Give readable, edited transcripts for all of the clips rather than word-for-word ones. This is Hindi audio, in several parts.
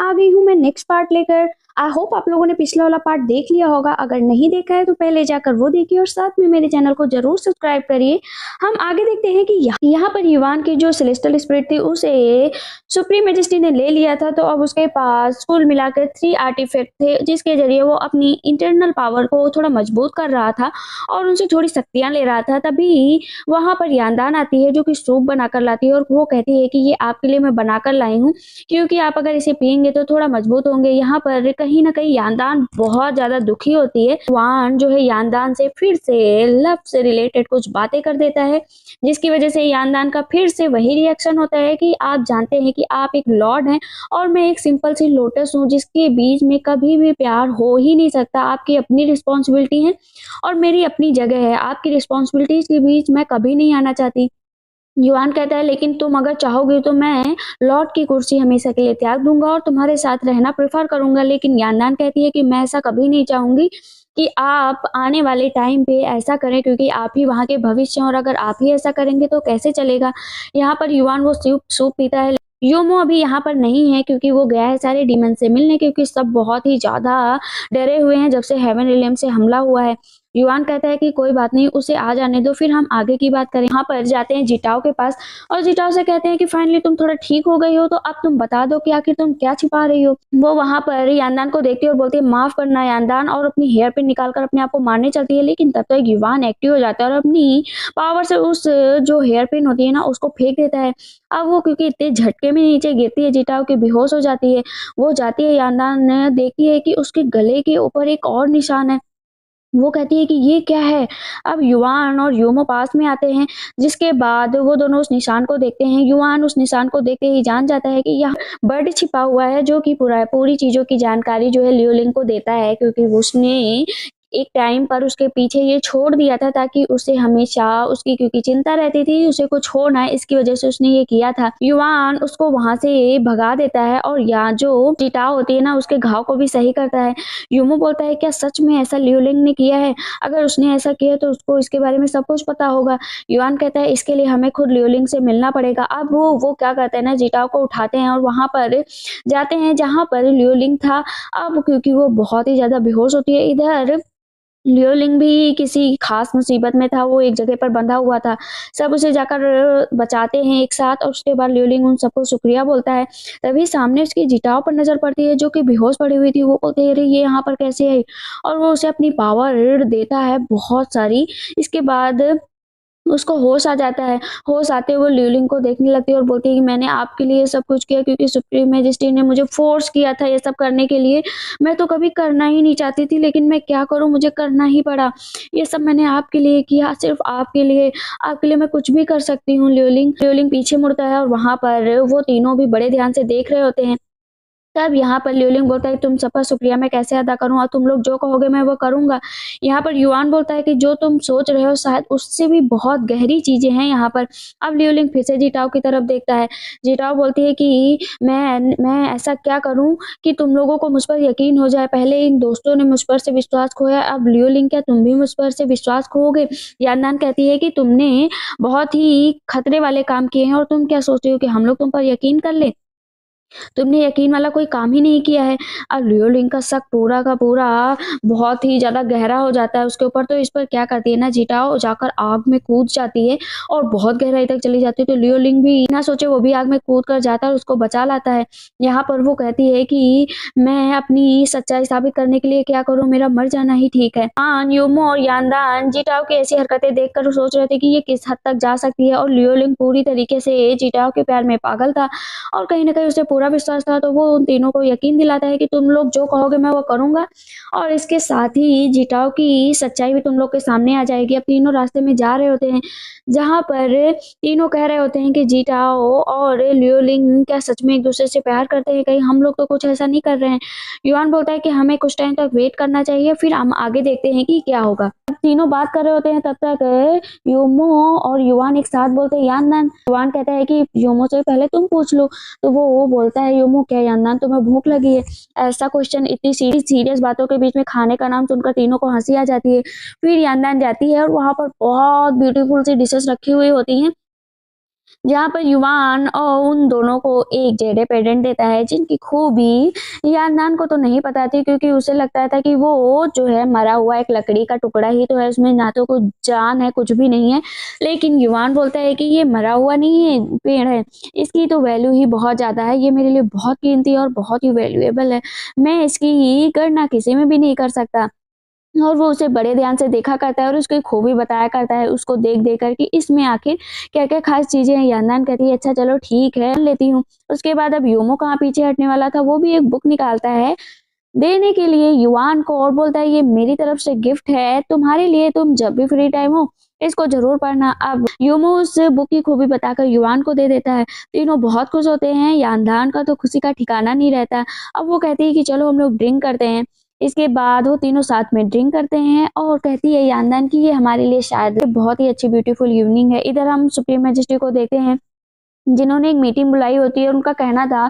आ गई हूँ मैं नेक्स्ट पार्ट लेकर। आई होप आप लोगों ने पिछला वाला पार्ट देख लिया होगा। अगर नहीं देखा है तो पहले जाकर वो देखिए और साथ में मेरे चैनल को जरूर सब्सक्राइब करिए। हम आगे देखते हैं कि यहाँ पर युवान की जो सेलेस्टियल स्पिरिट थी उसे सुप्रीम मैजेस्टी ने ले लिया था। तो अब उसके पास कुल मिलाकर 3 आर्टिफैक्ट थे जिसके जरिए वो अपनी इंटरनल पावर को थोड़ा मजबूत कर रहा था और उनसे थोड़ी शक्तियां ले रहा था। तभी वहां पर यानदान आती है जो कि सूप बनाकर लाती है और वो कहती है कि ये आपके लिए मैं बनाकर लाई हूँ क्योंकि आप अगर इसे पियेंगे तो थोड़ा मजबूत होंगे। यहाँ पर कहीं ना कहीं यानदान बहुत ज्यादा दुखी होती है। वान जो है यानदान से फिर से लव से रिलेटेड कुछ बातें कर देता है जिसकी वजह से यानदान का फिर से वही रिएक्शन होता है कि आप जानते हैं कि आप एक लॉर्ड हैं और मैं एक सिंपल सी लोटस हूँ जिसके बीच में कभी भी प्यार हो ही नहीं सकता। आपकी अपनी रिस्पॉन्सिबिलिटी है और मेरी अपनी जगह है, आपकी रिस्पॉन्सिबिलिटीज के बीच मैं कभी नहीं आना चाहती। युवान कहता है लेकिन तुम अगर चाहोगे तो मैं लॉर्ड की कुर्सी हमेशा के लिए त्याग दूंगा और तुम्हारे साथ रहना प्रेफर करूंगा। लेकिन यानदान कहती है कि मैं ऐसा कभी नहीं चाहूंगी कि आप आने वाले टाइम पे ऐसा करें क्योंकि आप ही वहाँ के भविष्य हैं और अगर आप ही ऐसा करेंगे तो कैसे चलेगा। यहाँ पर युवान वो सूप पीता है। योमो अभी यहाँ पर नहीं है क्योंकि वो गया है सारे डीमन से मिलने क्योंकि सब बहुत ही ज्यादा डरे हुए हैं जब से हेवन रिलेम से हमला हुआ है। युवान कहता है कि कोई बात नहीं, उसे आ जाने दो, फिर हम आगे की बात करें। यहाँ पर जाते हैं जिटाओ के पास और जिटाओ से कहते हैं कि फाइनली तुम थोड़ा ठीक हो गई हो तो अब तुम बता दो कि आखिर तुम क्या छिपा रही हो। वो वहां पर यानदान को देखती है और बोलती है माफ करना यानदान, और अपनी हेयर पिन निकालकर अपने आप को मारने चलती है। लेकिन तब तक युवान एक्टिव हो जाता है और अपनी पावर से उस जो हेयर पिन होती है ना उसको फेंक देता है। अब वो क्योंकि इतने झटके में नीचे गिरती है जिटाओ की बेहोश हो जाती है। वो जाती है यानदान देखती है कि उसके गले के ऊपर एक और निशान है। वो कहती है कि ये क्या है। अब युवान और योमो पास में आते हैं जिसके बाद वो दोनों उस निशान को देखते हैं। युवान उस निशान को देखते ही जान जाता है कि यहाँ बर्ड छिपा हुआ है जो कि पूरी चीजों की जानकारी जो है लियोलिंग को देता है क्योंकि उसने एक टाइम पर उसके पीछे ये छोड़ दिया था ताकि उसे हमेशा उसकी क्योंकि चिंता रहती थी उसे कुछ हो ना, इसकी वजह से उसने ये किया था। युवान उसको वहां से भगा देता है और यहाँ जो चिटाव होती है ना उसके घाव को भी सही करता है। युमो बोलता है क्या सच में ऐसा लियोलिंग ने किया है? अगर उसने ऐसा किया तो उसको इसके बारे में सब कुछ पता होगा। युवान कहता है इसके लिए हमें खुद लियोलिंग से मिलना पड़ेगा। अब वो क्या करते हैं ना, जिटाव को उठाते हैं और वहां पर जाते हैं जहां पर लियोलिंग था। अब क्योंकि वो बहुत ही ज्यादा बेहोश होती है, इधर लियोलिंग भी किसी खास मुसीबत में था, वो एक जगह पर बंधा हुआ था। सब उसे जाकर बचाते हैं एक साथ और उसके बाद लियोलिंग उन सबको शुक्रिया बोलता है। तभी सामने उसकी जिटाओ पर नजर पड़ती है जो कि बेहोश पड़ी हुई थी। वो बोलते हैं अरे ये यहाँ पर कैसे आई, और वो उसे अपनी पावर देता है बहुत सारी। इसके बाद उसको होश आ जाता है। होश आते हुए लियोलिंग को देखने लगती है और बोलती है कि मैंने आपके लिए सब कुछ किया क्योंकि सुप्रीम मैजेस्टी ने मुझे फोर्स किया था ये सब करने के लिए। मैं तो कभी करना ही नहीं चाहती थी लेकिन मैं क्या करूं, मुझे करना ही पड़ा। ये सब मैंने आपके लिए किया, सिर्फ आपके लिए। आपके लिए मैं कुछ भी कर सकती हूँ। लियोलिंग पीछे मुड़ता है और वहां पर वो तीनों भी बड़े ध्यान से देख रहे होते हैं। तब यहाँ पर लियोलिंग बोलता है तुम सबका शुक्रिया मैं कैसे अदा करूं, और तुम लोग जो कहोगे मैं वो करूंगा। यहाँ पर युआन बोलता है कि जो तुम सोच रहे हो शायद उससे भी बहुत गहरी चीजें हैं यहाँ पर। अब लियोलिंग फिर से जिटाओ की तरफ देखता है। जिटाओ बोलती है कि मैं ऐसा क्या करूं कि तुम लोगों को मुझ पर यकीन हो जाए। पहले इन दोस्तों ने मुझ पर से विश्वास खोया, अब लियोलिंग क्या तुम भी मुझ पर से विश्वास खोओगे? यानदान कहती है कि तुमने बहुत ही खतरे वाले काम किए हैं और तुम क्या सोचते हो कि हम लोग तुम पर यकीन कर ले? तुमने यकीन वाला कोई काम ही नहीं किया है। अब लियोलिंग का शक पूरा का पूरा बहुत ही ज्यादा गहरा हो जाता है उसके ऊपर। तो इस पर क्या करती है ना, जिटाओ जाकर आग में कूद जाती है और बहुत गहराई तक चली जाती है। तो लियोलिंग भी ना सोचे वो भी आग में कूद कर जाता है और उसको बचा लाता है। यहाँ पर वो कहती है कि मैं अपनी सच्चाई साबित करने के लिए क्या करूँ, मेरा मर जाना ही ठीक है। योमो और यानदान जिटाओ की ऐसी हरकतें देखकर सोच रहे थे कि ये किस हद तक जा सकती है, और लियोलिंग पूरी तरीके से जिटाओ के प्यार में पागल था और कहीं ना कहीं उसे पूरा विश्वास था। तो वो उन तीनों को यकीन दिलाता है कि तुम लोग जो कहोगे मैं वो करूंगा, और इसके साथ ही जिटाओ की सच्चाई भी तुम लोग के सामने आ जाएगी। अब तीनों रास्ते में जा रहे होते हैं जहां पर तीनों कह रहे होते हैं कि जिटाओ और लियोलिंग क्या सच में एक दूसरे से प्यार करते हैं, कहीं हम लोग तो कुछ ऐसा नहीं कर रहे हैं। युआन बोलता है कि हमें कुछ टाइम तक वेट करना चाहिए, फिर हम आगे देखते हैं कि क्या होगा। अब तीनों बात कर रहे होते हैं तब तक योमो और युआन एक साथ बोलते हैं यानदान। युआन कहता है कि योमो से पहले तुम पूछ लो। तो वो बोलता है योमो क्या यानदान तुम्हें भूख लगी है? ऐसा क्वेश्चन इतनी सीरियस बातों के बीच में खाने का नाम सुनकर तीनों को हंसी आ जाती है। फिर यानदान जाती है और वहां पर बहुत ब्यूटीफुल सी डिशेस रखी हुई होती हैं जहाँ पर युवान और उन दोनों को एक जेडे पेडेंट देता है जिनकी खूबी यानदान को तो नहीं पता थी, क्योंकि उसे लगता था कि वो जो है मरा हुआ एक लकड़ी का टुकड़ा ही तो है, उसमें ना तो कुछ जान है कुछ भी नहीं है। लेकिन युवान बोलता है कि ये मरा हुआ नहीं है, पेड़ है, इसकी तो वैल्यू ही बहुत ज़्यादा है, ये मेरे लिए बहुत कीमती और बहुत ही वैल्यूएबल है, मैं इसकी गणना किसी में भी नहीं कर सकता। और वो उसे बड़े ध्यान से देखा करता है और उसकी खूबी बताया करता है उसको देख-देख कर कि इसमें आखिर क्या-क्या ख़ास चीज़ें हैं। यानदान कहती है अच्छा चलो ठीक है, लेती हूँ। उसके बाद अब योमो कहाँ पीछे हटने वाला था, वो भी एक बुक निकालता है देने के लिए युवान को और बोलता है ये मेरी तरफ से गिफ्ट है तुम्हारे लिए, तुम जब भी फ्री टाइम हो इसको ज़रूर पढ़ना। अब योमो उस बुक की खूबी बताकर युवान को दे देता है। तीनों बहुत खुश होते हैं, यानदान का तो खुशी का ठिकाना नहीं रहता। अब वो कहती है कि चलो हम लोग ड्रिंक करते हैं। इसके बाद वो तीनों साथ में ड्रिंक करते हैं और कहती है यानदान कि ये हमारे लिए शायद बहुत ही अच्छी ब्यूटीफुल इवनिंग है। इधर हम सुप्रीम मैजेस्टी को देखते हैं जिन्होंने एक मीटिंग बुलाई होती है। उनका कहना था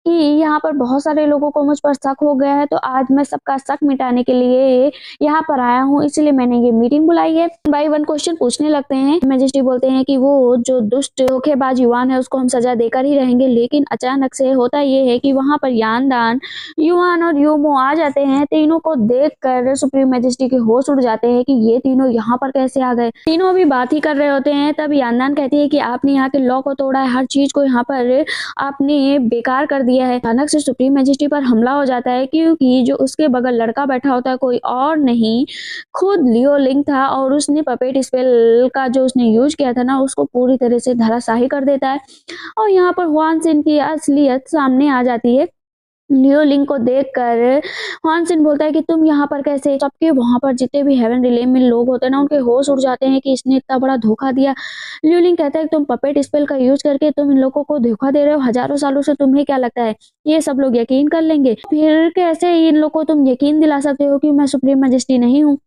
कि यहाँ पर बहुत सारे लोगों को मुझ पर शक हो गया है, तो आज मैं सबका शक मिटाने के लिए यहाँ पर आया हूँ, इसलिए मैंने ये मीटिंग बुलाई है। बाई वन क्वेश्चन पूछने लगते हैं। मैजेस्टी बोलते हैं कि वो जो दुष्ट धोखेबाज युवान है उसको हम सजा देकर ही रहेंगे, लेकिन अचानक से होता ये है कि वहाँ पर यानदान, युवान और योमो आ जाते हैं। तीनों को देखकर सुप्रीम मैजेस्टी के होश उड़ जाते हैं कि ये तीनों यहाँ पर कैसे आ गए। तीनों अभी बात ही कर रहे होते हैं, तब यानदान कहती है कि आपने यहाँ के लॉ को तोड़ा है, हर चीज को यहाँ पर आपने बेकार कर दिया है। अचानक से सुप्रीम मैजेस्टी पर हमला हो जाता है, क्योंकि जो उसके बगल लड़का बैठा होता है कोई और नहीं, खुद लियो लिंग था, और उसने पपेट स्पेल का जो उसने यूज किया था ना उसको पूरी तरह से धराशाही कर देता है। और यहाँ पर हुआन सिन की असलियत सामने आ जाती है। लियो लिंग को देखकर हुआन सिन बोलता है कि तुम यहाँ पर कैसे। सबके वहां पर जितने भी हेवन रिले में लोग होते हैं ना उनके होश उड़ जाते हैं कि इसने इतना बड़ा धोखा दिया। लियो लिंग कहता है कि तुम पपेट स्पेल का यूज करके तुम इन लोगों को धोखा दे रहे हो, हजारों सालों से, तुम्हें क्या लगता है ये सब लोग यकीन कर लेंगे? फिर कैसे इन लोगों को तुम यकीन दिला सकते हो कि मैं सुप्रीम मैजेस्टी नहीं हूँ?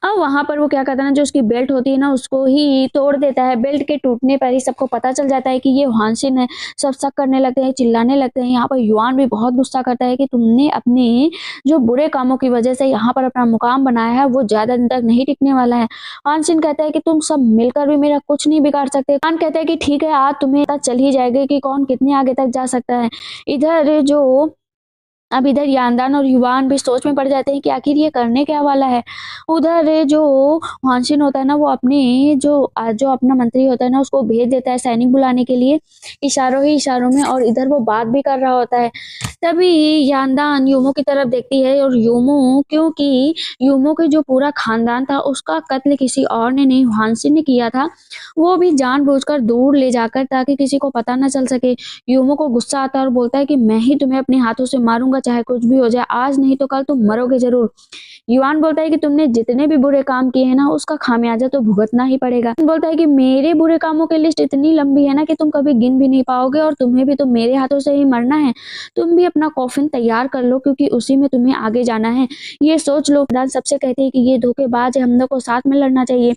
अब वहाँ पर वो क्या करता है ना, जो उसकी बेल्ट होती है ना उसको ही तोड़ देता है। बेल्ट के टूटने पर ही सबको पता चल जाता है कि ये हानसिन है। सब शक करने लगते हैं, चिल्लाने लगते हैं। यहाँ पर युआन भी बहुत गुस्सा करता है कि तुमने अपने जो बुरे कामों की वजह से यहाँ पर अपना मुकाम बनाया है वो ज़्यादा दिन तक नहीं टिकने वाला है। हानसिन कहता है कि तुम सब मिलकर भी मेरा कुछ नहीं बिगाड़ सकते। हान कहता है कि ठीक है, आज तुम्हें पता चल ही जाएगा कि कौन कितने आगे तक जा सकता है। इधर जो अब इधर यानदान और युवान भी सोच में पड़ जाते हैं कि आखिर ये करने क्या वाला है। उधर जो हानसिन होता है ना वो अपने जो अपना मंत्री होता है ना उसको भेज देता है सैनिक बुलाने के लिए, इशारों ही इशारों में, और इधर वो बात भी कर रहा होता है। तभी यानदान योमो की तरफ देखती है, और योमो, क्योंकि योमो के जो पूरा खानदान था उसका कत्ल किसी और ने नहीं हानसिन ने किया था, वो भी जानबूझकर दूर ले जाकर ताकि किसी को पता न चल सके। योमो को गुस्सा आता है और बोलता है कि मैं ही तुम्हें अपने हाथों से मारूंगा, चाहे कुछ भी हो जाए, आज नहीं तो कल तुम मरोगे जरूर। युआन बोलता है कि तुमने जितने भी बुरे काम किए हैं ना उसका खामियाजा तो भुगतना ही पड़ेगा। बोलता है कि मेरे बुरे कामों की लिस्ट इतनी लंबी है ना कि तुम कभी गिन भी नहीं पाओगे, और तुम्हें भी तो मेरे हाथों से ही मरना है। तुम भी अपना कॉफिन तैयार कर लो, क्योंकि उसी में तुम्हें आगे जाना है, ये सोच लो। दान सबसे कहते हैं कि ये धोखेबाज है, हम लोग को साथ में लड़ना चाहिए।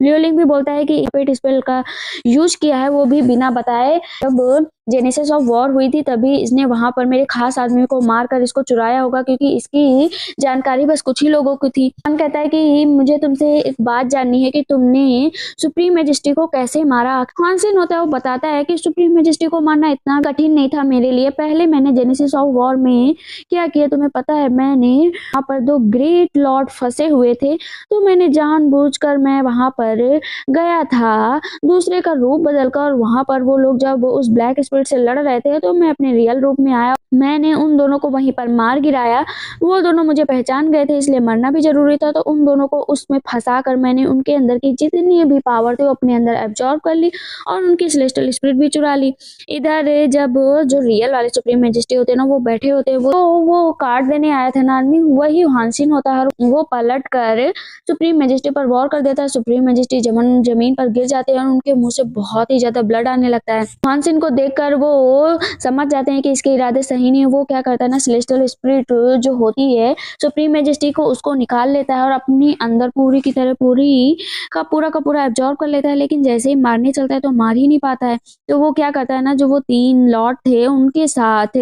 लियोलिंग भी बोलता है कि पेट स्पेल का यूज किया है, वो भी बिना बताए। जब जेनेसिस ऑफ वॉर हुई थी तभी इसने वहां पर मेरे खास आदमी को मारकर इसको चुराया होगा, क्योंकि इसकी जानकारी बस कुछ ही लोगों को थी। खान कहता है कि मुझे तुमसे एक बात जाननी है कि तुमने सुप्रीम मैजेस्टी को कैसे मारा। खान सिन होता है वो बताता है कि सुप्रीम मैजेस्टी को मारना इतना कठिन नहीं था मेरे लिए। पहले मैंने जेनेसिस ऑफ वॉर में क्या किया तुम्हें पता है? मैंने वहां पर दो ग्रेट लॉर्ड फंसे हुए थे, तो मैंने जानबूझकर मैं वहां पर गया था, दूसरे का रूप बदलकर। वहां पर वो लोग जब उस ब्लैक स्पिरिट से लड़ रहे थे तो मैं अपने रियल रूप में आया, मैंने उन दोनों को वहीं पर मार गिराया। वो दोनों मुझे पहचान गए थे, इसलिए मरना भी जरूरी था, तो उन दोनों को उसमें फंसा कर मैंने उनके अंदर की जितनी भी पावर थी वो अपने अंदर एब्जॉर्ब कर ली और उनकी सेलेस्टियल स्पिरिट भी चुरा ली। इधर जब जो रियल वाले सुप्रीम मैजेस्टी होते हैं ना वो बैठे होते हैं, वो कार्ड देने आया था ना आदमी, वही हानसिन होता है। वो पलट कर सुप्रीम मैजेस्टी पर वॉर कर देता है। सुप्रीम मैजेस्टी जमीन पर गिर जाते हैं और उनके मुंह से बहुत ही ज्यादा ब्लड आने लगता है। हानसिन को देखकर वो समझ जाते हैं कि इसके इरादे सही नहीं है। वो क्या करता है ना, सेलेस्टियल स्पिरिट जो होती है सुप्रीम मैजेस्टी को उसको निकाल लेता है और अपनी अंदर पूरी की तरह पूरा का पूरा एब्जॉर्ब कर लेता है। लेकिन जैसे ही मारने चलता है तो मार ही नहीं पाता है। तो वो क्या करता है ना, जो वो 3 लॉर्ड थे उनके साथ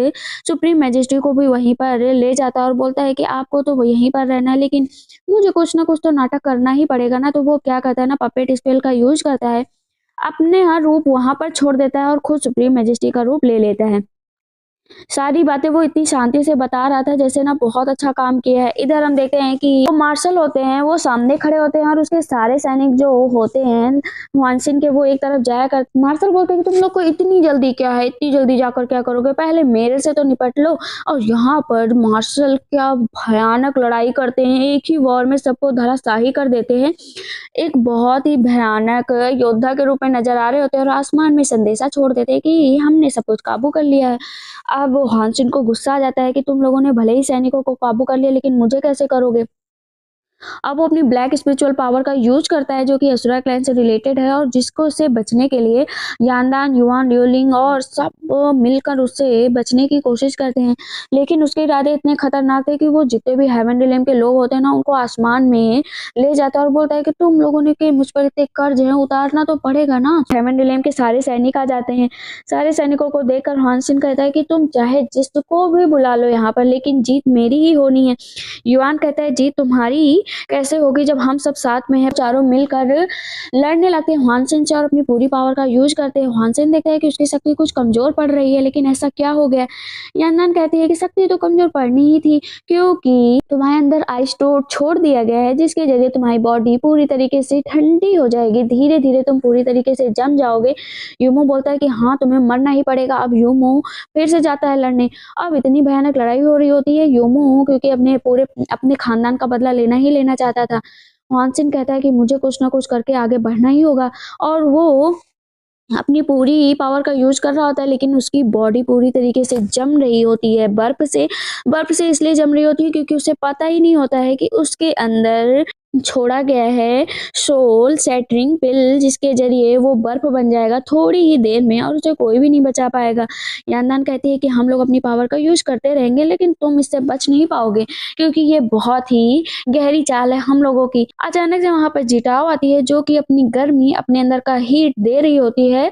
सुप्रीम मैजेस्टी को भी वहीं पर ले जाता है और बोलता है कि आपको तो यहीं पर रहना है, लेकिन मुझे कुछ ना कुछ तो नाटक करना ही पड़ेगा ना। तो वो क्या करता है ना, पपेट स्पेल का यूज करता है। अपने रूप वहाँ पर छोड़ देता है और खुद सुप्रीम मैजेस्टी का रूप ले लेता है। सारी बातें वो इतनी शांति से बता रहा था जैसे ना बहुत अच्छा काम किया है। इधर हम देखते हैं कि जो मार्शल होते हैं वो सामने खड़े होते हैं और उसके सारे सैनिक जो होते हैं हुआन सिन के, वो एक तरफ जाया कर। मार्शल बोलते हैं कि तुम लोग को इतनी जल्दी क्या है, इतनी जल्दी जाकर क्या करोगे, पहले मेरे से तो निपट लो। और यहाँ पर मार्शल क्या भयानक लड़ाई करते हैं, एक ही वॉर में सबको धराशाही कर देते हैं। एक बहुत ही भयानक योद्धा के रूप में नजर आ रहे होते हैं और आसमान में संदेशा छोड़ देते हैं कि हमने सब कुछ काबू कर लिया है। अब हानसिन को गुस्सा आ जाता है कि तुम लोगों ने भले ही सैनिकों को काबू कर लिया, लेकिन मुझे कैसे करोगे। अब वो अपनी ब्लैक स्पिरिचुअल पावर का यूज करता है जो कि असुरा क्लैन से रिलेटेड है, और जिसको से बचने के लिए यानदान, युआन, लियोलिंग और सब मिलकर उससे बचने की कोशिश करते हैं। लेकिन उसके इरादे इतने खतरनाक थे कि वो जितने भी हेवन रिलेम के लोग होते हैं ना, उनको आसमान में ले जाता है और बोलता है कि तुम लोगों ने के मुझ पर इतने कर्ज हैं, उतारना तो पड़ेगा ना। हेवन रिलेम के सारे सैनिक आ जाते हैं। सारे सैनिकों को देखकर हानसिन कहता है कि तुम चाहे जिसको भी बुला लो यहाँ पर, लेकिन जीत मेरी ही होनी है। युआन कहता है जीत तुम्हारी कैसे होगी जब हम सब साथ में हैं। चारों मिलकर लड़ने लगते हैं हानसिन से और अपनी पूरी पावर का यूज करते हैं। हानसिन देखता है कि उसकी शक्ति कुछ कमजोर पड़ रही है, लेकिन ऐसा क्या हो गया। यानदान कहती है कि शक्ति तो कमजोर पड़नी ही थी, क्योंकि तुम्हारे अंदर आइस स्टोर छोड़ दिया गया है, जिसके जरिए तुम्हारी बॉडी पूरी तरीके से ठंडी हो जाएगी, धीरे धीरे तुम पूरी तरीके से जम जाओगे। यूमो बोलता है कि हाँ तुम्हें मरना ही पड़ेगा। अब यूमो फिर से जाता है लड़ने। अब इतनी भयानक लड़ाई हो रही होती है। यूमो क्योंकि अपने खानदान का बदला लेना ही लेना चाहता था। हानसिन कहता है कि मुझे कुछ ना कुछ करके आगे बढ़ना ही होगा, और वो अपनी पूरी पावर का यूज कर रहा होता है, लेकिन उसकी बॉडी पूरी तरीके से जम रही होती है बर्फ से इसलिए जम रही होती है क्योंकि उसे पता ही नहीं होता है कि उसके अंदर छोड़ा गया है सोल सेटरिंग पिल, जिसके जरिए वो बर्फ बन जाएगा थोड़ी ही देर में और उसे कोई भी नहीं बचा पाएगा। यानदान कहती है कि हम लोग अपनी पावर का यूज करते रहेंगे, लेकिन तुम इससे बच नहीं पाओगे, क्योंकि ये बहुत ही गहरी चाल है हम लोगों की। अचानक से वहां पर जिटाओ आती है, जो कि अपनी गर्मी, अपने अंदर का हीट दे रही होती है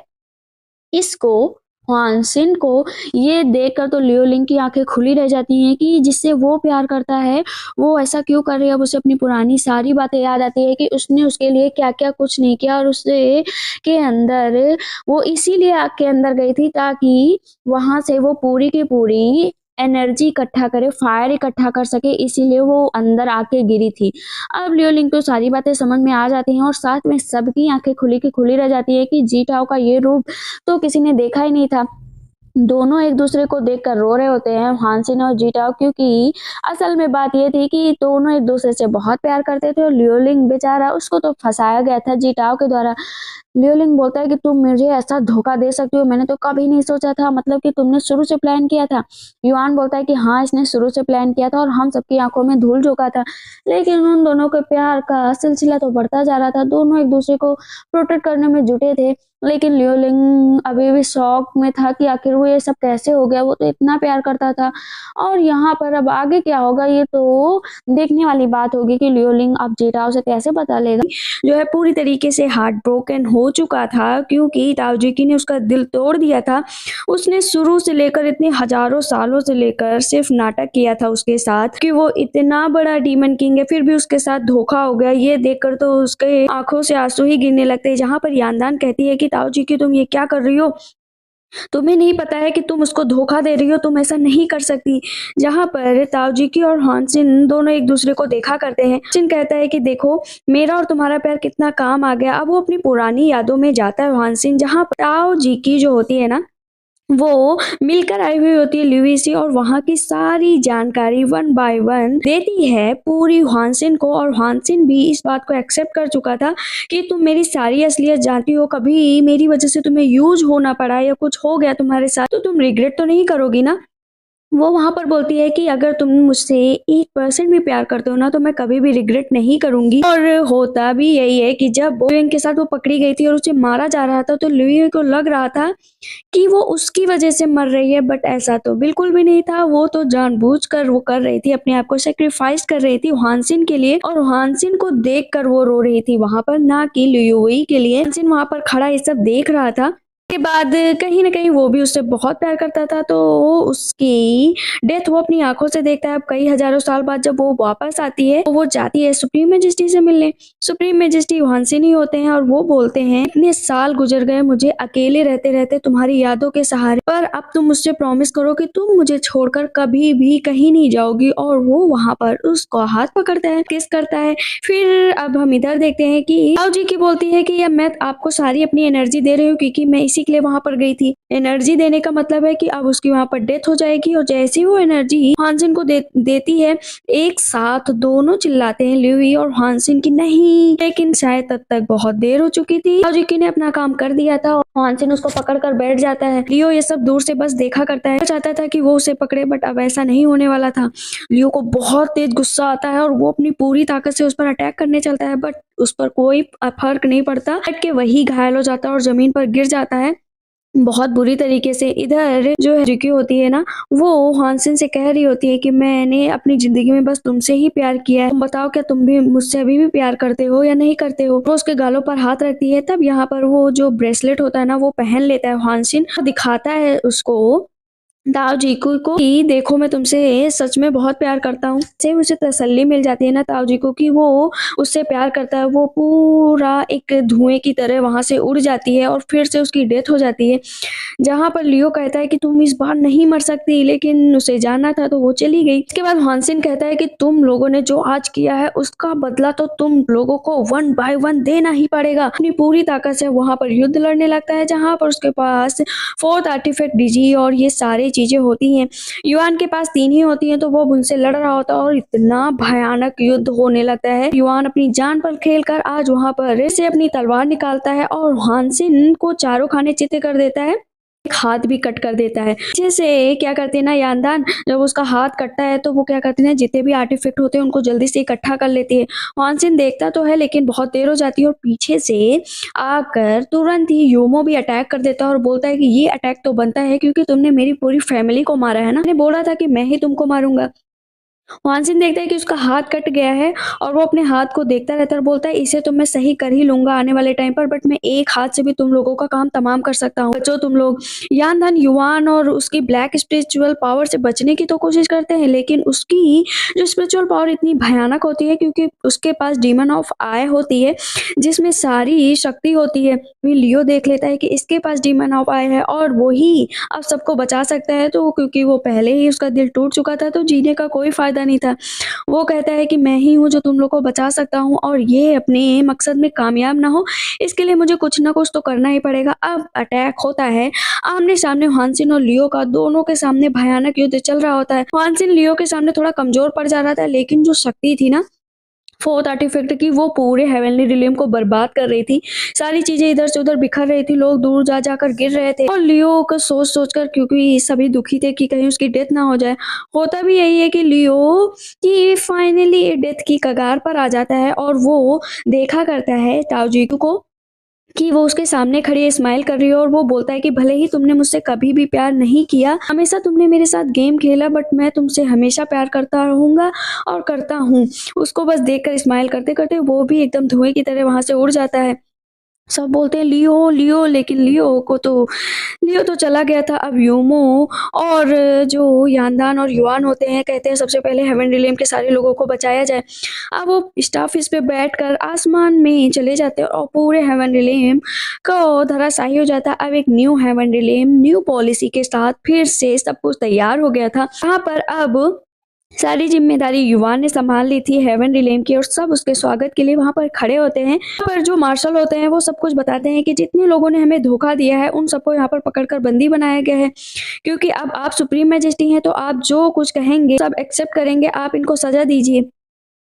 इसको, हानसिन को। ये देखकर तो लियोलिंग की आंखें खुली रह जाती हैं कि जिससे वो प्यार करता है वो ऐसा क्यों कर रही है। अब उसे अपनी पुरानी सारी बातें याद आती है कि उसने उसके लिए क्या क्या कुछ नहीं किया, और उससे के अंदर वो इसीलिए आग के अंदर गई थी ताकि वहां से वो पूरी की पूरी एनर्जी इकट्ठा करे, फायर इकट्ठा कर सके, इसीलिए वो अंदर आके गिरी थी। अब लियोलिंग को सारी बातें समझ में आ जाती हैं और साथ में सबकी आंखें खुली की खुली रह जाती है कि जीटाओ का ये रूप तो किसी ने देखा ही नहीं था। दोनों एक दूसरे को देखकर रो रहे होते हैं, हानसिन और जीटाओ, क्योंकि असल में बात ये थी कि दोनों एक दूसरे से बहुत प्यार करते थे और लियोलिंग बेचारा, उसको तो फंसाया गया था जीटाओ के द्वारा। लियोलिंग बोलता है कि तुम मुझे ऐसा धोखा दे सकती हो, मैंने तो कभी नहीं सोचा था, मतलब कि तुमने शुरू से प्लान किया था। युआन बोलता है कि हाँ इसने शुरू से प्लान किया था और हम सबकी आंखों में धूल झोंका था, लेकिन उन दोनों के प्यार का सिलसिला तो बढ़ता जा रहा था। दोनों एक दूसरे को प्रोटेक्ट करने में जुटे थे, लेकिन लियोलिंग अभी भी शौक में था कि आखिर वो ये सब कैसे हो गया, वो तो इतना प्यार करता था। और यहाँ पर अब आगे क्या होगा ये तो देखने वाली बात होगी कि लियोलिंग अब जीटाओ से कैसे पता लेगा, जो है पूरी तरीके से हार्ट ब्रोकन हो चुका था, क्योंकि ताओजुकी ने उसका दिल तोड़ दिया था। उसने शुरू से लेकर इतने हजारों सालों से लेकर सिर्फ नाटक किया था उसके साथ कि वो इतना बड़ा डीमन किंग है, फिर भी उसके साथ धोखा हो गया। ये देखकर तो उसके आंखों से आंसू ही गिरने लगते हैं। जहाँ पर यानदान कहती है कि ताओजुकी तुम ये क्या कर रही हो, तुम्हें नहीं पता है कि तुम उसको धोखा दे रही हो, तुम ऐसा नहीं कर सकती। जहाँ पर ताओजुकी और हानसिन दोनों एक दूसरे को देखा करते हैं। हानसिन कहता है कि देखो मेरा और तुम्हारा प्यार कितना काम आ गया। अब वो अपनी पुरानी यादों में जाता है हानसिन, जहाँ पर ताओजुकी जो होती है ना, वो मिलकर आई हुई होती है ल्यूई से और वहाँ की सारी जानकारी वन बाय वन देती है पूरी हानसिन को। और हानसिन भी इस बात को एक्सेप्ट कर चुका था कि तुम मेरी सारी असलियत जानती हो, कभी मेरी वजह से तुम्हें यूज होना पड़ा या कुछ हो गया तुम्हारे साथ तो तुम रिग्रेट तो नहीं करोगी ना। वो वहां पर बोलती है कि अगर तुम मुझसे 1% भी प्यार करते हो ना, तो मैं कभी भी रिग्रेट नहीं करूंगी। और होता भी यही है कि जब लुइंग के साथ वो पकड़ी गई थी और उसे मारा जा रहा था, तो लुइंग को लग रहा था कि वो उसकी वजह से मर रही है, बट ऐसा तो बिल्कुल भी नहीं था। वो तो जानबूझकर वो कर रही थी, अपने आप को सेक्रीफाइस कर रही थी हानसिन के लिए, और हानसिन को देख कर वो रो रही थी वहां पर, ना कि लुई के लिए। हानसिन वहां पर खड़ा ये सब देख रहा था। के बाद कहीं न कहीं वो भी उससे बहुत प्यार करता था, तो उसकी डेथ वो अपनी आँखों से देखता है। अब कई हज़ारों साल बाद जब वो वापस आती है, तो वो जाती है सुप्रीम मैजेस्टी से मिलने। सुप्रीम मैजेस्टी वांसिन ही होते हैं और वो बोलते हैं, "इतने साल गुज़र गए मुझे अकेले रहते-रहते तुम्हारी यादों के सहारे, पर अब तुम मुझसे प्रॉमिस करो कि तुम मुझे छोड़कर कभी भी कहीं नहीं जाओगी।" और वो वहाँ पर उसका हाथ पकड़ता है, किस करता है। फिर अब हम इधर देखते हैं कि ताऊ जी की बोलती है कि या मैं आपको सारी अपनी एनर्जी दे रही हूँ क्योंकि मैं इसी के लिए वहाँ पर गई थी। एनर्जी देने का मतलब है कि अब उसकी वहाँ पर डेथ हो जाएगी और जैसे ही वो एनर्जी हानसिन को देती है, एक साथ दोनों चिल्लाते हैं, ल्यूई और हानसिन की नहीं, लेकिन शायद तब तक बहुत देर हो चुकी थी। ताऊ जी ने अपना काम कर दिया था और हानसिन उसको पकड़ कर बैठ जाता है। लियो ये सब दूर से बस देखा करता है, चाहता था कि वो उसे पकड़े, बट अब ऐसा नहीं होने वाला था। लियो को बहुत तेज गुस्सा आता है और वो अपनी पूरी ताकत से उस पर अटैक करने चलता है, बट उस पर कोई फर्क नहीं पड़ता, हट के वही घायल हो जाता है और जमीन पर गिर जाता है बहुत बुरी तरीके से। इधर जो रिकी होती है ना, वो हानसिन से कह रही होती है कि मैंने अपनी जिंदगी में बस तुमसे ही प्यार किया है, तुम बताओ क्या तुम भी मुझसे अभी भी प्यार करते हो या नहीं करते हो। वो उसके गालों पर हाथ रखती है, तब यहाँ पर वो जो ब्रेसलेट होता है ना वो पहन लेता है हानसिन, दिखाता है उसको ताऊ जी को कि देखो मैं तुमसे सच में बहुत प्यार करता हूँ। से उसे तसल्ली मिल जाती है ना ताऊ जी को कि वो उससे प्यार करता है, वो पूरा एक धुएं की तरह वहां से उड़ जाती है और फिर से उसकी डेथ हो जाती है। जहाँ पर लियो कहता है कि तुम इस बार नहीं मर सकती, लेकिन उसे जाना था तो वो चली गई। इसके बाद हानसिन कहता है कि तुम लोगों ने जो आज किया है उसका बदला तो तुम लोगों को वन बाय वन देना ही पड़ेगा। अपनी पूरी ताकत से वहां पर युद्ध लड़ने लगता है, जहाँ पर उसके पास फोर्थ आर्टिफैक्ट डिजी और ये सारी चीजें होती हैं। युआन के पास 3 ही होती हैं, तो वो उनसे लड़ रहा होता है और इतना भयानक युद्ध होने लगता है। युआन अपनी जान पर खेलकर आज वहां पर से अपनी तलवार निकालता है और हानसिन को चारों खाने चित्त कर देता है, एक हाथ भी कट कर देता है। जैसे क्या करते हैं ना यानदान, जब उसका हाथ कटता है तो वो क्या करते हैं, जितने भी आर्टिफैक्ट होते हैं उनको जल्दी से इकट्ठा कर लेती है। हानसिन देखता तो है लेकिन बहुत देर हो जाती है और पीछे से आकर तुरंत ही योमो भी अटैक कर देता है और बोलता है कि ये अटैक तो बनता है क्योंकि तुमने मेरी पूरी फैमिली को मारा है ना, मैंने बोला था कि मैं ही तुमको मारूंगा। वानसिन देखता है कि उसका हाथ कट गया है और वो अपने हाथ को देखता रहता है और बोलता है इसे तो मैं सही कर ही लूंगा आने वाले टाइम पर, बट मैं एक हाथ से भी तुम लोगों का काम तमाम कर सकता हूँ। बच्चों तुम लोग। यानधन युवान और उसकी ब्लैक स्पिरिचुअल पावर से बचने की तो कोशिश करते हैं, लेकिन उसकी जो स्पिरिचुअल पावर इतनी भयानक होती है क्योंकि उसके पास डीमन ऑफ आई होती है जिसमें सारी शक्ति होती है। फिर लियो देख लेता है कि इसके पास डीमन ऑफ आई है और वो ही अब सबको बचा सकता है, तो क्योंकि वो पहले ही उसका दिल टूट चुका था तो जीने का कोई फायदा नहीं था। वो कहता है कि मैं ही हूँ जो तुम लोग को बचा सकता हूँ और ये अपने मकसद में कामयाब ना हो इसके लिए मुझे कुछ ना कुछ तो करना ही पड़ेगा। अब अटैक होता है आमने सामने, हानसिन और लियो का दोनों के सामने भयानक युद्ध चल रहा होता है। हानसिन लियो के सामने थोड़ा कमजोर पड़ जा रहा था, लेकिन जो शक्ति थी ना फोर्थ आर्टिफैक्ट की वो पूरे हेवनली रिलीम को बर्बाद कर रही थी। सारी चीजें इधर से उधर बिखर रही थी, लोग दूर जा जाकर गिर रहे थे और लियो को सोच सोच कर, क्योंकि सभी दुखी थे कि कहीं उसकी डेथ ना हो जाए। होता भी यही है कि लियो की फाइनली डेथ की कगार पर आ जाता है और वो देखा करता है ताओजीकू को कि वो उसके सामने खड़ी है, स्माइल कर रही है और वो बोलता है कि भले ही तुमने मुझसे कभी भी प्यार नहीं किया, हमेशा तुमने मेरे साथ गेम खेला, बट मैं तुमसे हमेशा प्यार करता रहूंगा और करता हूँ। उसको बस देखकर स्माइल करते करते वो भी एकदम धुएं की तरह वहां से उड़ जाता है। सब बोलते हैं लियो लियो, लेकिन लियो तो चला गया था। अब योमो और जो यानदान और युआन होते हैं कहते हैं सबसे पहले हेवन रिलेम के सारे लोगों को बचाया जाए। अब वो स्टाफिस पे बैठकर आसमान में चले जाते हैं और पूरे हेवन रिलेम को धराशायी हो जाता है। अब एक new heaven realm new policy के साथ फिर से सब कुछ तैयार हो गया था। यहाँ पर अब सारी जिम्मेदारी युवान ने संभाल ली थी हेवन रिलेम की और सब उसके स्वागत के लिए वहां पर खड़े होते हैं। यहाँ पर जो मार्शल होते हैं वो सब कुछ बताते हैं कि जितने लोगों ने हमें धोखा दिया है उन सबको यहाँ पर पकड़कर बंदी बनाया गया है, क्योंकि अब आप सुप्रीम मैजेस्टी हैं तो आप जो कुछ कहेंगे सब एक्सेप्ट करेंगे, आप इनको सजा दीजिए।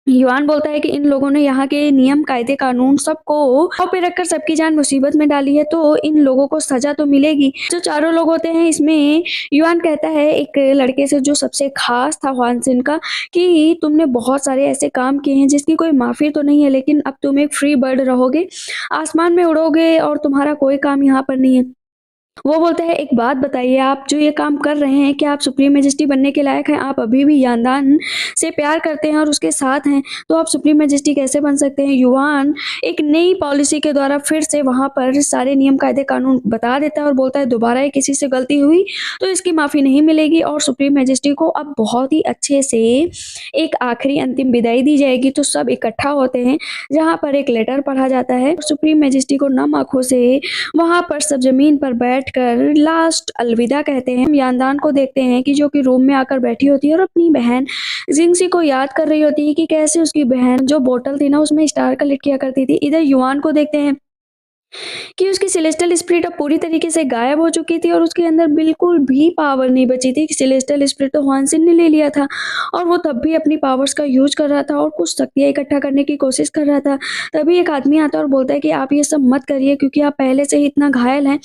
युआन बोलता है कि इन लोगों ने यहाँ के नियम कायदे कानून सबको पाँव पे रखकर सबकी जान मुसीबत में डाली है, तो इन लोगों को सजा तो मिलेगी। जो चारों लोग होते हैं इसमें युआन कहता है एक लड़के से जो सबसे खास था ह्वानसिन का कि तुमने बहुत सारे ऐसे काम किए हैं जिसकी कोई माफी तो नहीं है, लेकिन अब तुम एक फ्री बर्ड रहोगे, आसमान में उड़ोगे और तुम्हारा कोई काम यहाँ पर नहीं है। वो बोलता है, एक बात बताइए, आप जो ये काम कर रहे हैं, क्या आप सुप्रीम मैजेस्टी बनने के लायक हैं? आप अभी भी यानदान से प्यार करते हैं और उसके साथ हैं, तो आप सुप्रीम मैजेस्टी कैसे बन सकते हैं? युवान एक नई पॉलिसी के द्वारा फिर से वहाँ पर सारे नियम कायदे कानून बता देता है और बोलता है, दोबारा ये किसी से गलती हुई तो इसकी माफ़ी नहीं मिलेगी और सुप्रीम मैजेस्टी को अब बहुत ही अच्छे से एक आखिरी अंतिम विदाई दी जाएगी। तो सब इकट्ठा होते हैं, जहाँ पर एक लेटर पढ़ा जाता है। सुप्रीम मैजेस्टी को नम आँखों से वहाँ पर सब ज़मीन पर बैठकर लास्ट अलविदा कहते हैं। हम यानदान को देखते हैं कि जो कि रूम में आकर बैठी होती है और अपनी बहन जिंगसी को याद कर रही होती है कि कैसे उसकी बहन जो बोतल थी ना उसमें स्टार कलेक्ट किया करती थी। इधर युआन को देखते हैं कि उसकी सेलेस्टियल स्पिरिट अब पूरी तरीके से गायब हो चुकी थी और उसके अंदर बिल्कुल भी पावर नहीं बची थी। सेलेस्टियल स्पिरिट तो हानसिन ने ले लिया था और वो तब भी अपनी पावर्स का यूज कर रहा था और कुछ शक्तियाँ इकट्ठा करने की कोशिश कर रहा था। तभी एक आदमी आता है और बोलता है कि आप ये सब मत करिए क्योंकि आप पहले से ही इतना घायल हैं।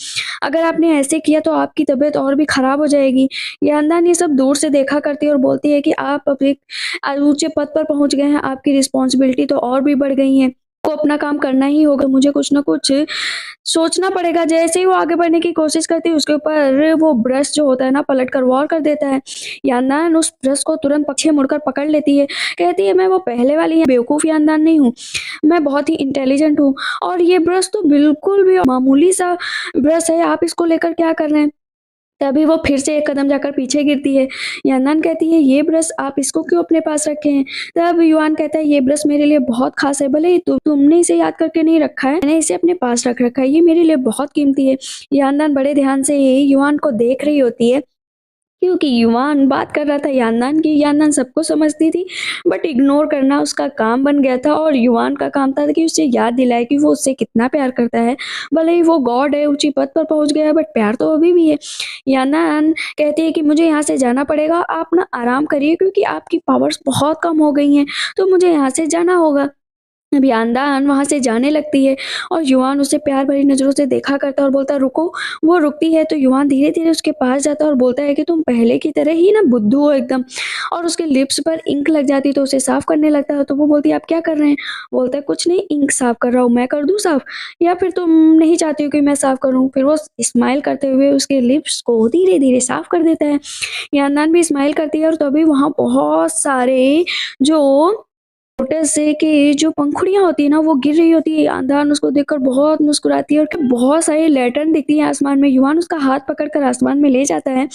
अगर आपने ऐसे किया तो आपकी तबीयत और भी खराब हो जाएगी। यानदान ये सब दूर से देखा करती है और बोलती है कि आप अब एक ऊंचे पद पर पहुंच गए हैं, आपकी रिस्पॉन्सिबिलिटी तो और भी बढ़ गई है, को अपना काम करना ही होगा, मुझे कुछ ना कुछ सोचना पड़ेगा। जैसे ही वो आगे बढ़ने की कोशिश करती है उसके ऊपर वो ब्रश जो होता है ना पलट कर वार कर देता है। यानदान उस ब्रश को तुरंत पीछे मुड़कर पकड़ लेती है, कहती है, मैं वो पहले वाली बेवकूफ़ यानदान नहीं हूँ, मैं बहुत ही इंटेलिजेंट हूँ और ये ब्रश तो बिल्कुल भी मामूली सा ब्रश है, आप इसको लेकर क्या कर रहे हैं? तभी वो फिर से एक कदम जाकर पीछे गिरती है। यानदान कहती है, ये ब्रश आप इसको क्यों अपने पास रखे हैं? तब युआन कहता है, ये ब्रश मेरे लिए बहुत खास है, भले ही तुमने इसे याद करके नहीं रखा है, मैंने इसे अपने पास रख रखा है, ये मेरे लिए बहुत कीमती है। यानदान बड़े ध्यान से युआन को देख रही होती है क्योंकि युवान बात कर रहा था यानदान की। यानदान सबको समझती थी बट इग्नोर करना उसका काम बन गया था और युवान का काम था कि उसे याद दिलाए कि वो उससे कितना प्यार करता है। भले ही वो गॉड है, ऊंची पद पर पहुंच गया बट प्यार तो अभी भी है। यानदान कहती है कि मुझे यहाँ से जाना पड़ेगा, आप ना आराम करिए क्योंकि आपकी पावर्स बहुत कम हो गई हैं, तो मुझे यहाँ से जाना होगा। अब यानदान वहाँ से जाने लगती है और युवान उसे प्यार भरी नज़रों से देखा करता है और बोलता है, रुको। वो रुकती है तो युवान धीरे-धीरे उसके पास जाता है और बोलता है कि तुम पहले की तरह ही ना बुद्धू हो एकदम, और उसके लिप्स पर इंक लग जाती है तो उसे साफ करने लगता है। तो वो बोलती है, आप क्या कर रहे हैं? बोलता है, कुछ नहीं, इंक साफ कर रहा हूँ, मैं कर दूँ साफ या फिर तुम नहीं चाहती हो कि मैं साफ करूँ? फिर वो स्माइल करते हुए उसके लिप्स को धीरे-धीरे साफ कर देता है। यानदान भी स्माइल करती है और तभी वहाँ बहुत सारे जो लोटस से कि जो पंखुड़ियाँ होती है ना वो गिर रही होती है। यानदान उसको देखकर बहुत मुस्कुराती है और बहुत सारी लैटर्न दिखती है आसमान में। युवान उसका हाथ पकड़कर आसमान में ले जाता है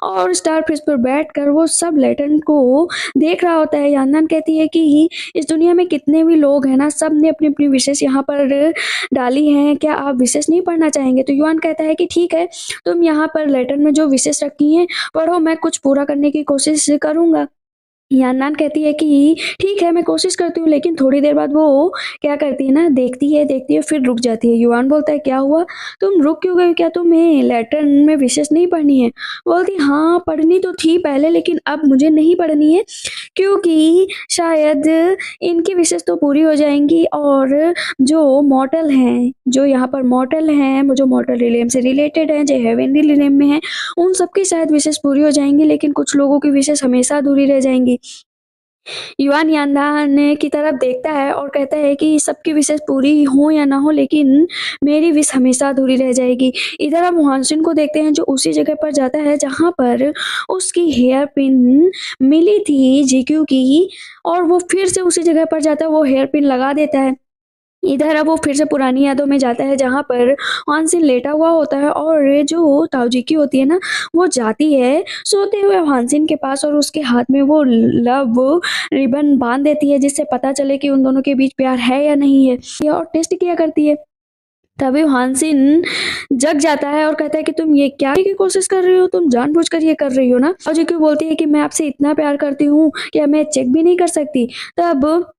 और स्टार फिश पर बैठकर वो सब लैटर्न को देख रहा होता है। यानदान कहती है कि इस दुनिया में कितने भी लोग हैं ना, सब ने अपनी अपनी विशेष यहाँ पर डाली हैं, क्या आप विशेष नहीं पढ़ना चाहेंगे? तो युवान कहता है कि ठीक है, तुम यहाँ पर लैटर्न में जो विशेष रखी हैं पढ़ो, मैं कुछ पूरा करने की कोशिश करूंगा। यानदान कहती है कि ठीक है, मैं कोशिश करती हूँ, लेकिन थोड़ी देर बाद वो क्या करती है ना, देखती है फिर रुक जाती है। युवान बोलता है, क्या हुआ, तुम रुक क्यों गई? क्या तुम्हें लैटर्न में विशेष नहीं पढ़नी है? बोलती, हाँ पढ़नी तो थी पहले लेकिन अब मुझे नहीं पढ़नी है क्योंकि शायद इनकी विशेष तो पूरी हो जाएंगी और जो मॉर्टल हैं, जो यहाँ पर मॉर्टल हैं, जो मॉर्टल रिलेम से रिलेटेड हैं, जो हेवनली रिलेम में हैं, उन सबकी शायद विशेष पूरी हो जाएंगी लेकिन कुछ लोगों की विशेष हमेशा अधूरी रह जाएंगी। युआन यानदान की तरफ देखता है और कहता है कि सबकी विशेष पूरी हो या ना हो लेकिन मेरी विश हमेशा अधूरी रह जाएगी। इधर हम हानसिन को देखते हैं जो उसी जगह पर जाता है जहाँ पर उसकी हेयर पिन मिली थी जीक्यू की, और वो फिर से उसी जगह पर जाता है, वो हेयर पिन लगा देता है। इधर अब वो फिर से पुरानी यादों में जाता है जहाँ पर हानसिन लेटा हुआ होता है और जो ताओजीकी होती है ना वो जाती है सोते हुए हानसिन के पास और उसके हाथ में वो लव रिबन बांध देती है जिससे पता चले कि उन दोनों के बीच प्यार है या नहीं है, ये और टेस्ट किया करती है। तभी हानसिन जग जाता है और कहता है कि तुम ये क्या की कोशिश कर रही हो, तुम जानबूझकर ये कर रही हो ना? और जो बोलती है कि मैं आपसे इतना प्यार करती हूँ कि मैं चेक भी नहीं कर सकती। तब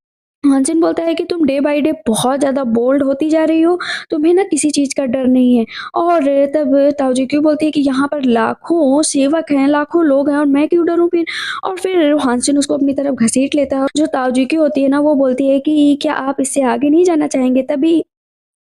हानसिन बोलता है कि तुम डे बाय डे बहुत ज़्यादा बोल्ड होती जा रही हो, तुम्हें ना किसी चीज़ का डर नहीं है। और तब ताओजीक्यू बोलती है कि यहाँ पर लाखों सेवक हैं, लाखों लोग हैं और मैं क्यों डरूँ फिर? और फिर हानसिन उसको अपनी तरफ घसीट लेता है और जो ताओजीक्यू होती है ना वो बोलती है कि क्या आप इससे आगे नहीं जाना चाहेंगे? तभी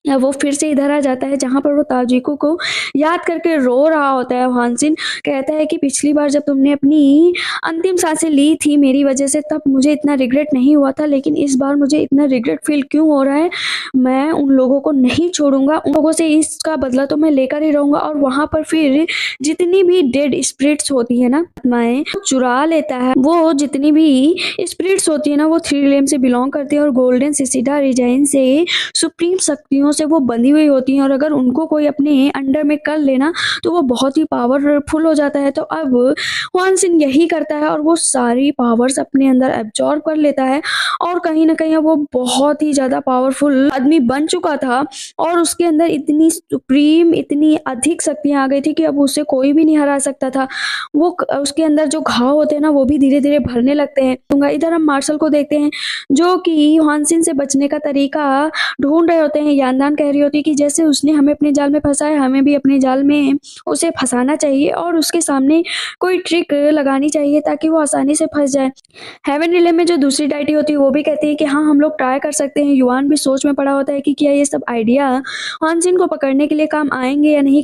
वो फिर से इधर आ जाता है जहाँ पर वो ताजिको को याद करके रो रहा होता है। हानसिन कहता है कि पिछली बार जब तुमने अपनी अंतिम सांसें ली थी मेरी वजह से, तब मुझे इतना रिग्रेट नहीं हुआ था, लेकिन इस बार मुझे इतना रिग्रेट फील क्यों हो रहा है। मैं उन लोगों को नहीं छोड़ूंगा, उन लोगों से इसका बदला तो मैं लेकर ही रहूंगा। और वहां पर फिर जितनी भी डेड स्पिरिट्स होती है ना, आत्माएं, चुरा लेता है। वो जितनी भी स्पिरिट्स होती है ना, वो थ्री रियम से बिलोंग करती है और गोल्डन सिसिडा रिजाइन से सुप्रीम शक्तियों से वो बंधी हुई होती हैं। और अगर उनको कोई अपने अंडर में कर लेना तो वो बहुत ही पावरफुल हो जाता है। तो अब हुआन सिन यही करता है और वो सारी पावर्स अपने अंदर एब्जॉर्ब कर लेता है। और कहीं ना कहीं अब वो बहुत ही ज्यादा पावरफुल आदमी बन चुका था और उसके अंदर इतनी सुप्रीम, इतनी अधिक शक्तियां आ गई थी कि अब उसे कोई भी नहीं हरा सकता था। उसके अंदर जो घाव होते हैं ना, वो भी धीरे धीरे भरने लगते हैं। इधर हम मार्शल को देखते हैं जो कि हानसिन से बचने का तरीका ढूंढ रहे होते हैं। यानदान कह रही होती है कि जैसे उसने हमें अपने जाल में फंसाया, हमें भी अपने जाल में उसे फंसाना चाहिए और उसके सामने कोई ट्रिक लगानी चाहिए ताकि वो आसानी से फंस जाए। हेवन रिले में जो दूसरी डाइटी होती है वो भी कहती है कि हाँ, हम लोग ट्राई कर सकते हैं। युआन भी सोच में पड़ा होता है कि क्या ये सब आइडिया हानसिन को पकड़ने के लिए काम आएंगे या नहीं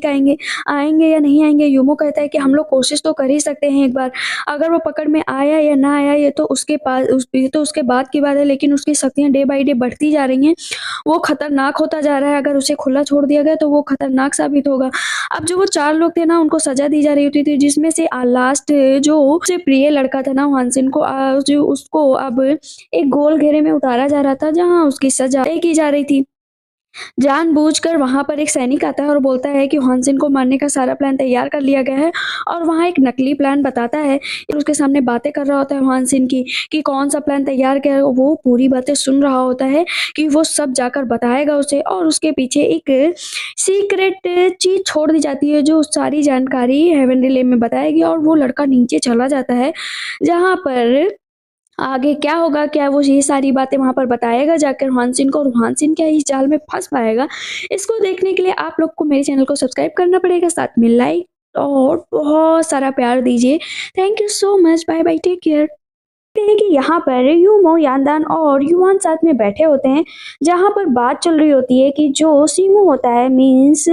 आएंगे या नहीं आएंगे। यूमो कहता है कि हम लोग कोशिश तो कर ही सकते हैं एक बार, अगर वो पकड़ में आया या ना आया ये तो उसके बाद की बात है, लेकिन उसकी शक्तियां डे बाई डे बढ़ती जा रही हैं। वो खतरनाक होता जा रहा है। अगर उसे खुला छोड़ दिया गया तो वो खतरनाक साबित होगा। अब जो वो 4 लोग थे ना, उनको सजा दी जा रही होती थी, जिसमें से लास्ट जो उससे प्रिय लड़का था ना हानसिन को, जो उसको अब एक गोल घेरे में उतारा जा रहा था जहाँ उसकी सजा तय की जा रही थी। जानबूझकर वहां पर एक सैनिक आता है और बोलता है कि हानसिन को मारने का सारा प्लान तैयार कर लिया गया है। और वहां एक नकली प्लान बताता है, उसके सामने बातें कर रहा होता है हानसिन की कि कौन सा प्लान तैयार किया है। वो पूरी बातें सुन रहा होता है कि वो सब जाकर बताएगा उसे। और उसके पीछे एक सीक्रेट चीज छोड़ दी जाती है जो सारी जानकारी हेवन रिले में बताएगी। और वो लड़का नीचे चला जाता है जहाँ पर आगे क्या होगा, क्या वो ये सारी बातें वहां पर बताएगा जाकर हानसिन को, और हानसिन क्या इस जाल में फंस पाएगा। इसको देखने के लिए आप लोग को मेरे चैनल को सब्सक्राइब करना पड़ेगा, साथ में लाइक और बहुत सारा प्यार दीजिए। Thank you so much, bye bye, take care. देखते हैं कि यहाँ पर यूमो, यानदान और युआन साथ में बैठे होते हैं जहाँ पर बात चल रही होती है कि जो सीमू होता है, मीन्स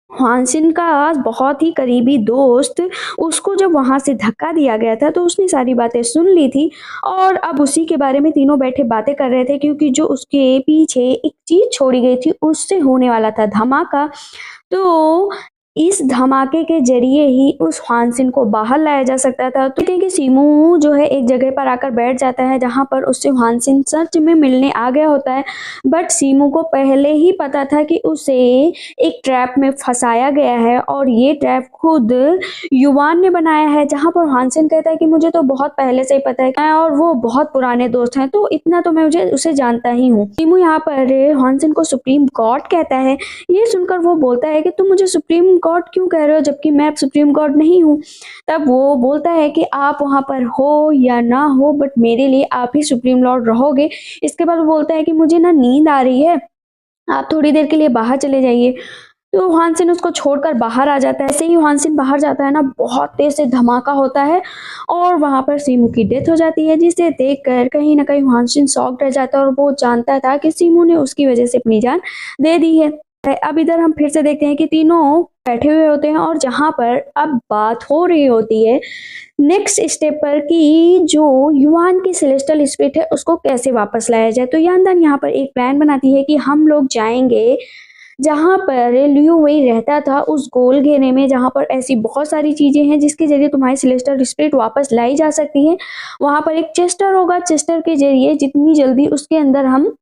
हानसिन का बहुत ही करीबी दोस्त, उसको जब वहां से धक्का दिया गया था तो उसने सारी बातें सुन ली थी। और अब उसी के बारे में तीनों बैठे बातें कर रहे थे, क्योंकि जो उसके पीछे एक चीज छोड़ी गई थी उससे होने वाला था धमाका। तो इस धमाके के जरिए ही उस हानसिन को बाहर लाया जा सकता था। तो कि सीमू जो है एक जगह पर आकर बैठ जाता है जहां पर उससे हानसिन सच में मिलने आ गया होता है। बट सीमू को पहले ही पता था कि उसे एक ट्रैप में फंसाया गया है और ये ट्रैप खुद युवान ने बनाया है। जहां पर हानसिन कहता है कि मुझे तो बहुत पहले से ही पता है, मैं और वो बहुत पुराने दोस्त हैं, तो इतना तो मैं उसे जानता ही हूँ। सीमू यहाँ पर हानसिन को सुप्रीम गॉड कहता है। ये सुनकर वो बोलता है कि तुम मुझे सुप्रीम गॉड क्यों कह रहे हो, जबकि मैं सुप्रीम गॉड नहीं हूँ। तब वो बोलता है कि आप वहां पर हो या ना हो, बट मेरे लिए आप ही सुप्रीम लॉर्ड रहोगे। इसके बाद वो बोलता है कि मुझे ना नींद आ रही है, आप थोड़ी देर के लिए बाहर चले जाइए। तो हानसिन उसको छोड़कर बाहर आ जाता है। ऐसे ही हानसिन बाहर जाता है ना, बहुत तेज से धमाका होता है और वहां पर सीमू की डेथ हो जाती है, जिसे देखकर कहीं ना कहीं हानसिन शॉक्ड रह जाता है और वो जानता था कि सीमू ने उसकी वजह से अपनी जान दे दी है। अब इधर हम फिर से देखते हैं कि तीनों बैठे हुए होते हैं और जहां पर अब बात हो रही होती है नेक्स्ट स्टेप पर कि जो युआन की सेलेस्टियल स्पिरिट है उसको कैसे वापस लाया जाए। तो यानदान यहाँ पर एक प्लान बनाती है कि हम लोग जाएंगे जहां पर लियू वही रहता था, उस गोल घेरे में जहां पर ऐसी बहुत सारी चीजें हैं जिसके जरिए तुम्हारी सेलेस्टियल स्पिरिट वापस लाई जा सकती है। वहां पर एक चेस्टर होगा, चेस्टर के जरिए जितनी जल्दी उसके अंदर हम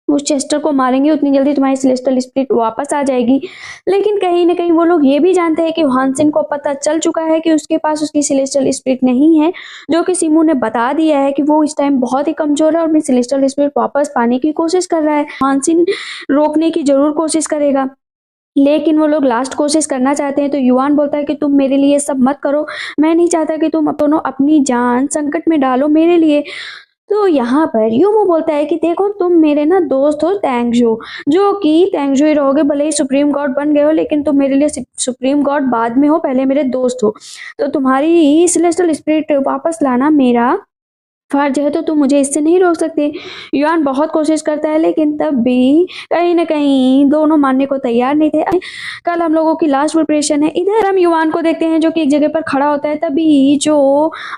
उस चेस्टर को मारेंगे उतनी जल्दी तुम्हारी सेलेस्टियल स्पिरिट वापस आ जाएगी। लेकिन कहीं ना कहीं वो लोग ये भी जानते हैं कि हानसिन को पता चल चुका है कि उसके पास उसकी सेलेस्टियल स्पिरिट नहीं है, जो कि सीमू ने बता दिया है कि वो इस टाइम बहुत ही कमजोर है और अपनी सेलेस्टियल स्पिरिट वापस पाने की कोशिश कर रहा है। हानसिन रोकने की जरूर कोशिश करेगा, लेकिन वो लोग लास्ट कोशिश करना चाहते हैं। तो युआन बोलता है कि तुम मेरे लिए सब मत करो, मैं नहीं चाहता कि तुम दोनों अपनी जान संकट में डालो मेरे लिए। तो यहाँ पर यूमो बोलता है कि देखो, तुम मेरे ना दोस्त हो तैंगजो, जो कि तैंगजो ही रहोगे, भले ही सुप्रीम गॉड बन गए हो, लेकिन तुम मेरे लिए सुप्रीम गॉड बाद में हो, पहले मेरे दोस्त हो। तो तुम्हारी सेलेस्टियल स्पिरिट वापस लाना मेरा फर्ज है तो तुम मुझे इससे नहीं रोक सकते। युआन बहुत कोशिश करता है लेकिन तब भी कहीं न कहीं दोनों मानने को तैयार नहीं थे। कल हम लोगों की लास्ट प्रिपरेशन है। इधर हम युआन को देखते हैं जो कि एक जगह पर खड़ा होता है। तभी जो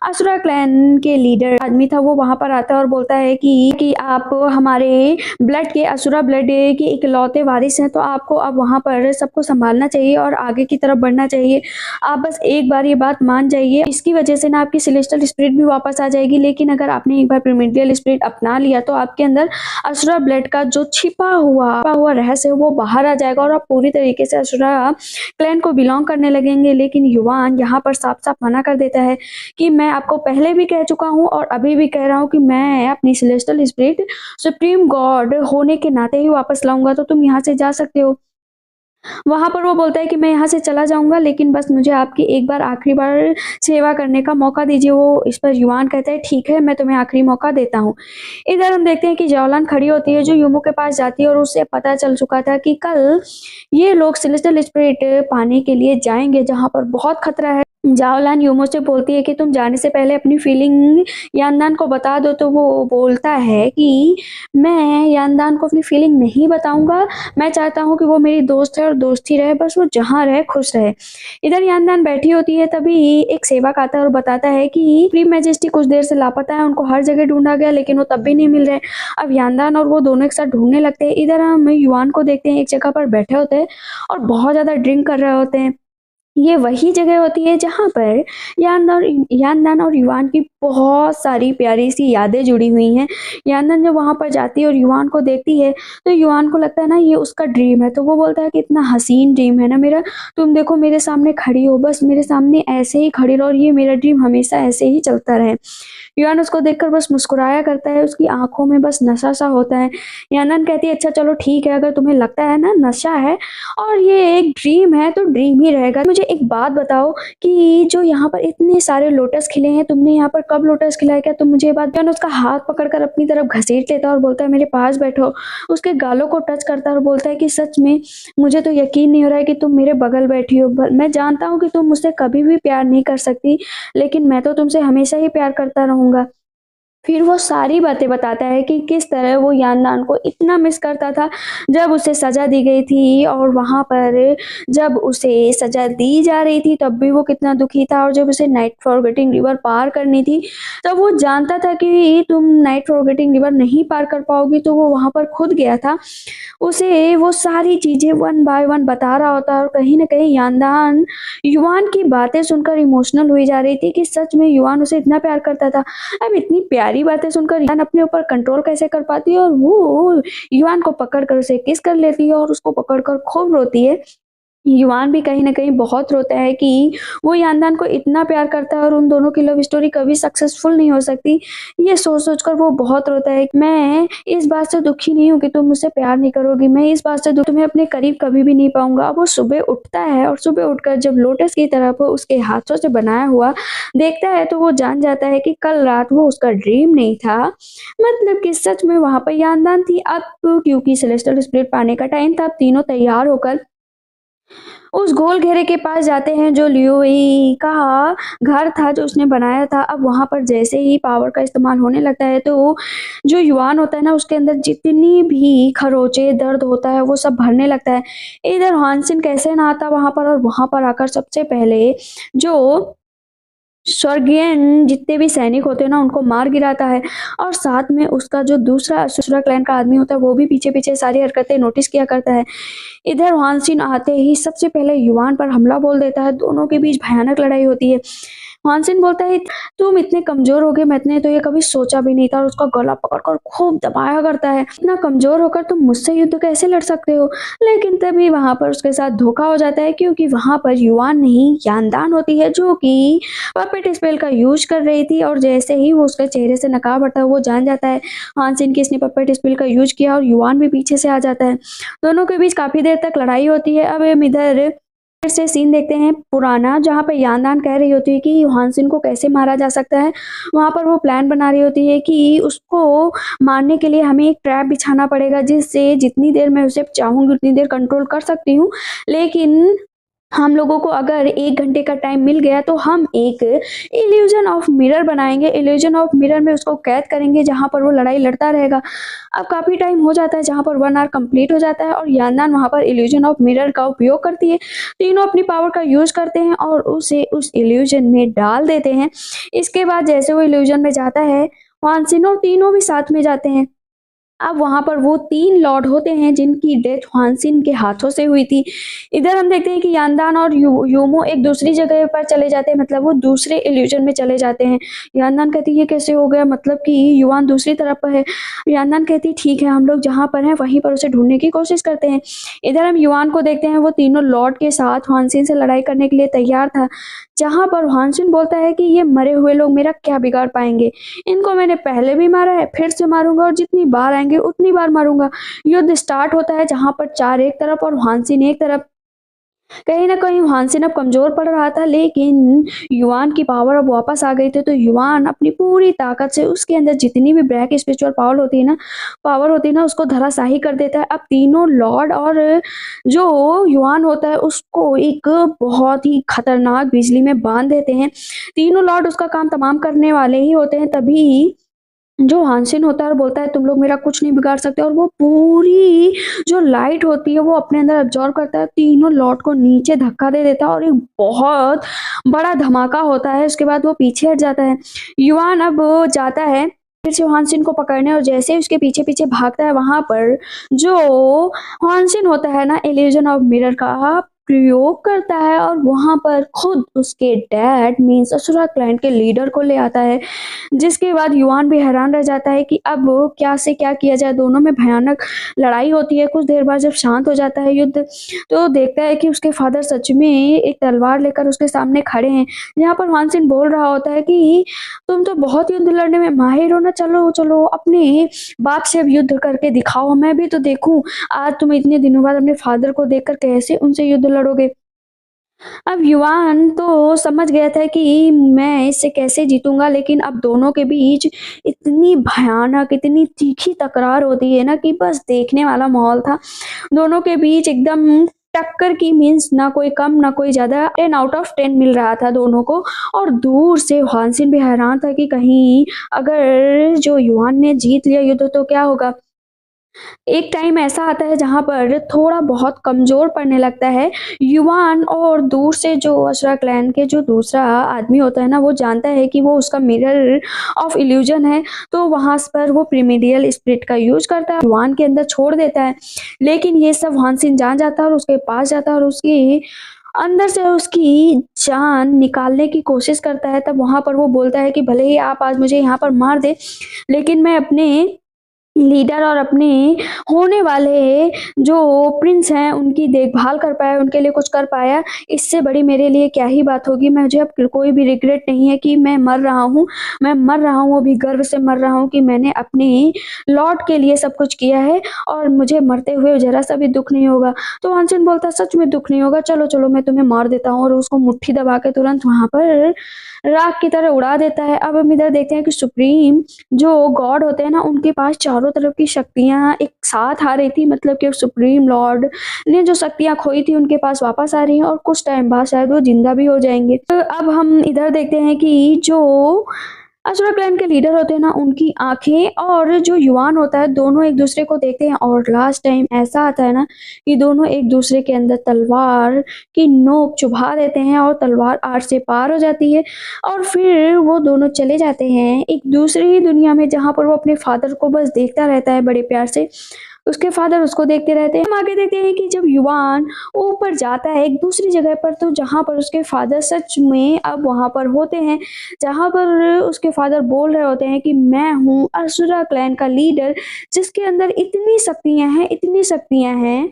असुरा क्लैन के लीडर आदमी था वो वहाँ पर आता है और बोलता है कि आप हमारे ब्लड के असुरा ब्लड के इकलौते वारिस हैं, तो आपको अब वहाँ पर सबको सँभालना चाहिए और आगे की तरफ बढ़ना चाहिए। आप बस एक बार ये बात मान जाइए, इसकी वजह से ना आपकी सेलेस्टियल स्पिरिट भी वापस आ जाएगी। लेकिन अगर आपने एक बार प्रिमेटियल स्पिरिट अपना लिया तो आपके अंदर असुरा ब्लड का जो छिपा हुआ रहस्य है वो बाहर आ जाएगा और आप पूरी तरीके से असुरा क्लैन को बिलोंग करने लगेंगे। लेकिन युआन यहाँ पर साफ-साफ मना कर देता है कि मैं आपको पहले भी कह चुका हूँ और अभी भी कह रहा हूँ कि मैं अपनी सेलेस्टियल स्पिरिट सुप्रीम गॉड होने के नाते ही वापस लाऊँगा, तो तुम यहाँ से जा सकते हो। वहाँ पर वो बोलता है कि मैं यहाँ से चला जाऊँगा लेकिन बस मुझे आपकी एक बार आखिरी बार सेवा करने का मौका दीजिए। वो इस पर युआन कहता है ठीक है, मैं तुम्हें आखिरी मौका देता हूँ। इधर हम देखते हैं कि जाओलान खड़ी होती है जो युमो के पास जाती है और उसे पता चल चुका था कि कल ये लोग सेलेस्टियल स्पिरिट पाने के लिए जाएँगे जहाँ पर बहुत खतरा है। जाओलान युमो से बोलती है कि तुम जाने से पहले अपनी फीलिंग यानदान को बता दो, तो वो बोलता है कि मैं यानदान को अपनी फीलिंग नहीं बताऊँगा। मैं चाहता हूँ कि वो मेरी दोस्त है और दोस्त ही रहे, बस वो जहाँ रहे खुश रहे। इधर यानदान बैठी होती है तभी एक सेवक आता है और बताता है कि सुप्रीम मैजेस्टी कुछ देर से लापता है, उनको हर जगह ढूँढा गया लेकिन वो तब भी नहीं मिल रहे। अब यानदान और वो दोनों एक साथ ढूँढने लगते हैं। इधर हम युआन को देखते हैं एक जगह पर बैठे होते हैं और बहुत ज़्यादा ड्रिंक कर रहे होते हैं। ये वही जगह होती है जहाँ पर यानदान और युआन की बहुत सारी प्यारी-सी यादें जुड़ी हुई हैं। यानदान जब वहाँ पर जाती है और युआन को देखती है, तो युआन को लगता है ना ये उसका ड्रीम है, तो वो बोलता है कि इतना हसीन ड्रीम है ना मेरा, तुम देखो मेरे सामने खड़ी हो, बस मेरे सामने ऐसे ही खड़ी रहो और ये मेरा ड्रीम हमेशा ऐसे ही चलता रहे। युआन उसको देखकर बस मुस्कुराया करता है, उसकी आँखों में बस नशा-सा होता है। यानदान कहती है अच्छा चलो ठीक है, अगर तुम्हें लगता है ना नशा है और ये एक ड्रीम है तो ड्रीम ही रहेगा। मुझे एक बात बताओ कि जो यहाँ पर इतने सारे लोटस खिले हैं, तुमने यहाँ पर कब लोटस खिलाया? क्या तुम मुझे ये बात बताओ? उसका हाथ पकड़कर अपनी तरफ घसीट लेता है और बोलता है मेरे पास बैठो। उसके गालों को टच करता है और बोलता है कि सच में मुझे तो यकीन नहीं हो रहा है कि तुम मेरे बगल बैठी हो। मैं जानता हूँ कि तुम मुझसे कभी भी प्यार नहीं कर सकती, लेकिन मैं तो तुमसे हमेशा ही प्यार करता रहूँगा। फिर वो सारी बातें बताता है कि किस तरह वो यानदान को इतना मिस करता था जब उसे सज़ा दी गई थी और वहाँ पर जब उसे सज़ा दी जा रही थी तब भी वो कितना दुखी था, और जब उसे नाइट फॉरगेटिंग रिवर पार करनी थी तब वो जानता था कि तुम नाइट फॉरगेटिंग रिवर नहीं पार कर पाओगी, तो वो वहाँ पर खुद गया था। उसे वो सारी चीज़ें वन बाय वन बता रहा होता है और कहीं न कहीं यानदान युआन की बातें सुनकर इमोशनल हुई जा रही थी कि सच में युआन उसे इतना प्यार करता था। अब इतनी प्यारी बातें सुनकर यान अपने ऊपर कंट्रोल कैसे कर पाती है और वो युआन को पकड़कर उसे किस कर लेती है और उसको पकड़कर खूब रोती है। युआन भी कहीं न कहीं बहुत रोता है कि वो यानदान को इतना प्यार करता है और उन दोनों की लव स्टोरी कभी सक्सेसफुल नहीं हो सकती। ये सोच-सोच कर वो बहुत रोता है। मैं इस बात से दुखी नहीं हूँ कि तुम मुझसे प्यार नहीं करोगी, मैं इस बात से तुम्हें अपने करीब कभी भी नहीं पाऊँगा। अब वो सुबह उठता है और सुबह उठकर जब लोटस की तरफ उसके हाथों से बनाया हुआ देखता है तो वो जान जाता है कि कल रात वो उसका ड्रीम नहीं था, मतलब कि सच में वहाँ पर यानदान थी। अब क्योंकि सेलेस्टियल स्पिरिट पाने का टाइम था, अब तीनों तैयार होकर उस गोल घेरे के पास जाते हैं जो लियुई का घर था जो उसने बनाया था। अब वहाँ पर जैसे ही पावर का इस्तेमाल होने लगता है तो जो युआन होता है ना उसके अंदर जितनी भी खरोंचे दर्द होता है वो सब भरने लगता है। इधर हानसिन कैसे ना आता वहाँ पर, और वहाँ पर आकर सबसे पहले जो स्वर्गीयन जितने भी सैनिक होते हैं ना उनको मार गिराता है, और साथ में उसका जो दूसरा असुरा क्लैन का आदमी होता है वो भी पीछे-पीछे सारी हरकतें नोटिस किया करता है। इधर हानसिन आते ही सबसे पहले युआन पर हमला बोल देता है, दोनों के बीच भयानक लड़ाई होती है। हानसिन बोलता है तुम इतने कमज़ोर हो गए, मैंने तो ये कभी सोचा भी नहीं था, और उसका गला पकड़कर खूब दबाया करता है। इतना कमज़ोर होकर तुम मुझसे युद्ध कैसे लड़ सकते हो? लेकिन तभी वहाँ पर उसके साथ धोखा हो जाता है क्योंकि वहाँ पर युआन नहीं यानदान होती है जो कि पपेट स्पेल का यूज़ कर रही थी, और जैसे ही वो उसके चेहरे से नकाब हटा वो जान जाता है हानसिन की इसने पपेट स्पेल का यूज़ किया, और युआन भी पीछे से आ जाता है। दोनों के बीच काफ़ी देर तक लड़ाई होती है। अब हम इधर फिर से सीन देखते हैं पुराना जहाँ पे यानदान कह रही होती है कि हानसिन को कैसे मारा जा सकता है। वहाँ पर वो प्लान बना रही होती है कि उसको मारने के लिए हमें एक ट्रैप बिछाना पड़ेगा जिससे जितनी देर मैं उसे चाहूँगी उतनी देर कंट्रोल कर सकती हूँ। लेकिन हम लोगों को अगर 1 घंटे का टाइम मिल गया तो हम एक इल्यूजन ऑफ मिरर बनाएंगे। इल्यूजन ऑफ मिरर में उसको कैद करेंगे जहाँ पर वो लड़ाई लड़ता रहेगा। अब काफ़ी टाइम हो जाता है जहाँ पर 1 आवर कंप्लीट हो जाता है और यानदान वहाँ पर इल्यूजन ऑफ मिरर का उपयोग करती है। तीनों अपनी पावर का यूज़ करते हैं और उसे उस इल्यूजन में डाल देते हैं। इसके बाद जैसे वो इल्यूजन में जाता है, वानसिन और तीनों भी साथ में जाते हैं। अब वहाँ पर वो 3 लॉर्ड होते हैं जिनकी डेथ ह्वानसिन के हाथों से हुई थी। इधर हम देखते हैं कि यानदान और यूमो एक दूसरी जगह पर चले जाते हैं, मतलब वो दूसरे इल्यूजन में चले जाते हैं। यानदान कहती है ये कैसे हो गया, मतलब कि युवान दूसरी तरफ पर है। यानदान कहती है ठीक है, हम लोग जहाँ पर हैं वहीं पर उसे ढूंढने की कोशिश करते हैं। इधर हम युवान को देखते हैं, वो तीनों लॉर्ड के साथ ह्वानसिन से लड़ाई करने के लिए तैयार था, जहाँ पर ह्वानसिन बोलता है कि ये मरे हुए लोग मेरा क्या बिगाड़ पाएंगे। इनको मैंने पहले भी मारा है, फिर से मारूंगा और जितनी बार आएंगे उतनी बार मारूंगा। युद्ध स्टार्ट होता है जहां पर 4 एक तरफ और ह्वानसिन एक तरफ। कहीं ना कहीं ह्वानसिन अब कमजोर पड़ रहा था, लेकिन युवान की पावर अब वापस आ गई थी। तो युवान अपनी पूरी ताकत से उसके अंदर जितनी भी ब्लैक स्पिरिचुअल पावर होती है ना उसको धराशाही कर देता है। अब तीनों लॉर्ड और जो युवान होता है उसको एक बहुत ही खतरनाक बिजली में बांध देते हैं। तीनों लॉर्ड उसका काम तमाम करने वाले ही होते हैं। तभी जो हानसिन होता है और बोलता है तुम लोग मेरा कुछ नहीं बिगाड़ सकते, और वो पूरी जो लाइट होती है वो अपने अंदर अब्जॉर्ब करता है, तीनों लॉर्ड को नीचे धक्का दे देता है और एक बहुत बड़ा धमाका होता है। उसके बाद वो पीछे हट जाता है। युवान अब जाता है फिर से हानसिन को पकड़ने, और जैसे ही उसके पीछे पीछे भागता है वहां पर जो हानसिन होता है ना इल्यूजन ऑफ मिरर का प्रयोग करता है और वहां पर खुद उसके डैड मीन्स असुरा क्लैन के लीडर को ले आता है। जिसके बाद युवान भी हैरान रह जाता है कि अब क्या से क्या किया जाए। दोनों में भयानक लड़ाई होती है। कुछ देर बाद जब शांत हो जाता है युद्ध, तो देखता है कि उसके फादर सच में एक तलवार लेकर उसके सामने खड़े हैं। यहाँ पर हानसिन बोल रहा होता है कि तुम तो बहुत युद्ध लड़ने में माहिर हो ना, चलो चलो अपने बाप से अब युद्ध करके दिखाओ, मैं भी तो देखूं आज तुम इतने दिनों बाद अपने फादर को देखकर कैसे उनसे युद्ध लड़ोगे। अब युवान तो समझ गया था कि मैं इससे कैसे जीतूंगा, लेकिन अब दोनों के बीच इतनी भयानक इतनी तीखी तकरार होती है ना कि बस देखने वाला माहौल था। दोनों के बीच एकदम टक्कर की मीन्स ना कोई कम ना कोई ज्यादा, 10 आउट ऑफ 10 मिल रहा था दोनों को। और दूर से हानसिन भी हैरान था कि कहीं अगर जो युवान ने जीत लिया युद्ध तो क्या होगा। एक टाइम ऐसा आता है जहाँ पर थोड़ा बहुत कमजोर पड़ने लगता है युवान, और दूर से जो अशरा क्लैन के जो दूसरा आदमी होता है ना वो जानता है कि वो उसका मिरर ऑफ इल्यूजन है। तो वहां पर वो प्रीमिडियल स्पिरिट का यूज करता है, युवान के अंदर छोड़ देता है। लेकिन ये सब हानसिन जान जाता है और उसके पास जाता है और उसकी अंदर से उसकी जान निकालने की कोशिश करता है। तब वहां पर वो बोलता है कि भले ही आप आज मुझे यहाँ पर मार दे, लेकिन मैं अपने लीडर और अपने होने वाले जो प्रिंस हैं उनकी देखभाल कर पाया, उनके लिए कुछ कर पाया, इससे बड़ी मेरे लिए क्या ही बात होगी। मुझे अब कोई भी रिग्रेट नहीं है कि मैं मर रहा हूँ। मैं मर रहा हूँ अभी गर्व से मर रहा हूँ कि मैंने अपने लॉर्ड के लिए सब कुछ किया है और मुझे मरते हुए जरा सा भी दुख नहीं होगा। तो हानसिन बोलता सच में दुख नहीं होगा, चलो चलो मैं तुम्हें मार देता हूँ, और उसको मुट्ठी दबा के तुरंत वहां पर राख की तरह उड़ा देता है। अब हम इधर देखते हैं कि सुप्रीम जो गॉड होते हैं ना उनके पास चारों तरफ की शक्तियां एक साथ आ रही थी, मतलब कि सुप्रीम लॉर्ड ने जो शक्तियां खोई थी उनके पास वापस आ रही हैं और कुछ टाइम बाद शायद वो जिंदा भी हो जाएंगे। तो अब हम इधर देखते हैं कि जो असुरा क्लैन के लीडर होते हैं ना उनकी आंखें और जो युवान होता है दोनों एक दूसरे को देखते हैं, और लास्ट टाइम ऐसा आता है ना कि दोनों एक दूसरे के अंदर तलवार की नोक चुभा देते हैं और तलवार आर से पार हो जाती है। और फिर वो दोनों चले जाते हैं एक दूसरी ही दुनिया में, जहाँ पर वो अपने फादर को बस देखता रहता है बड़े प्यार से। उसके फादर उसको देखते रहते हैं। हम आगे देखते हैं कि जब युवान ऊपर जाता है एक दूसरी जगह पर, तो जहाँ पर उसके फादर सच में अब वहां पर होते हैं, जहाँ पर उसके फादर बोल रहे होते हैं कि मैं हूँ असुरा क्लैन का लीडर, जिसके अंदर इतनी शक्तियां हैं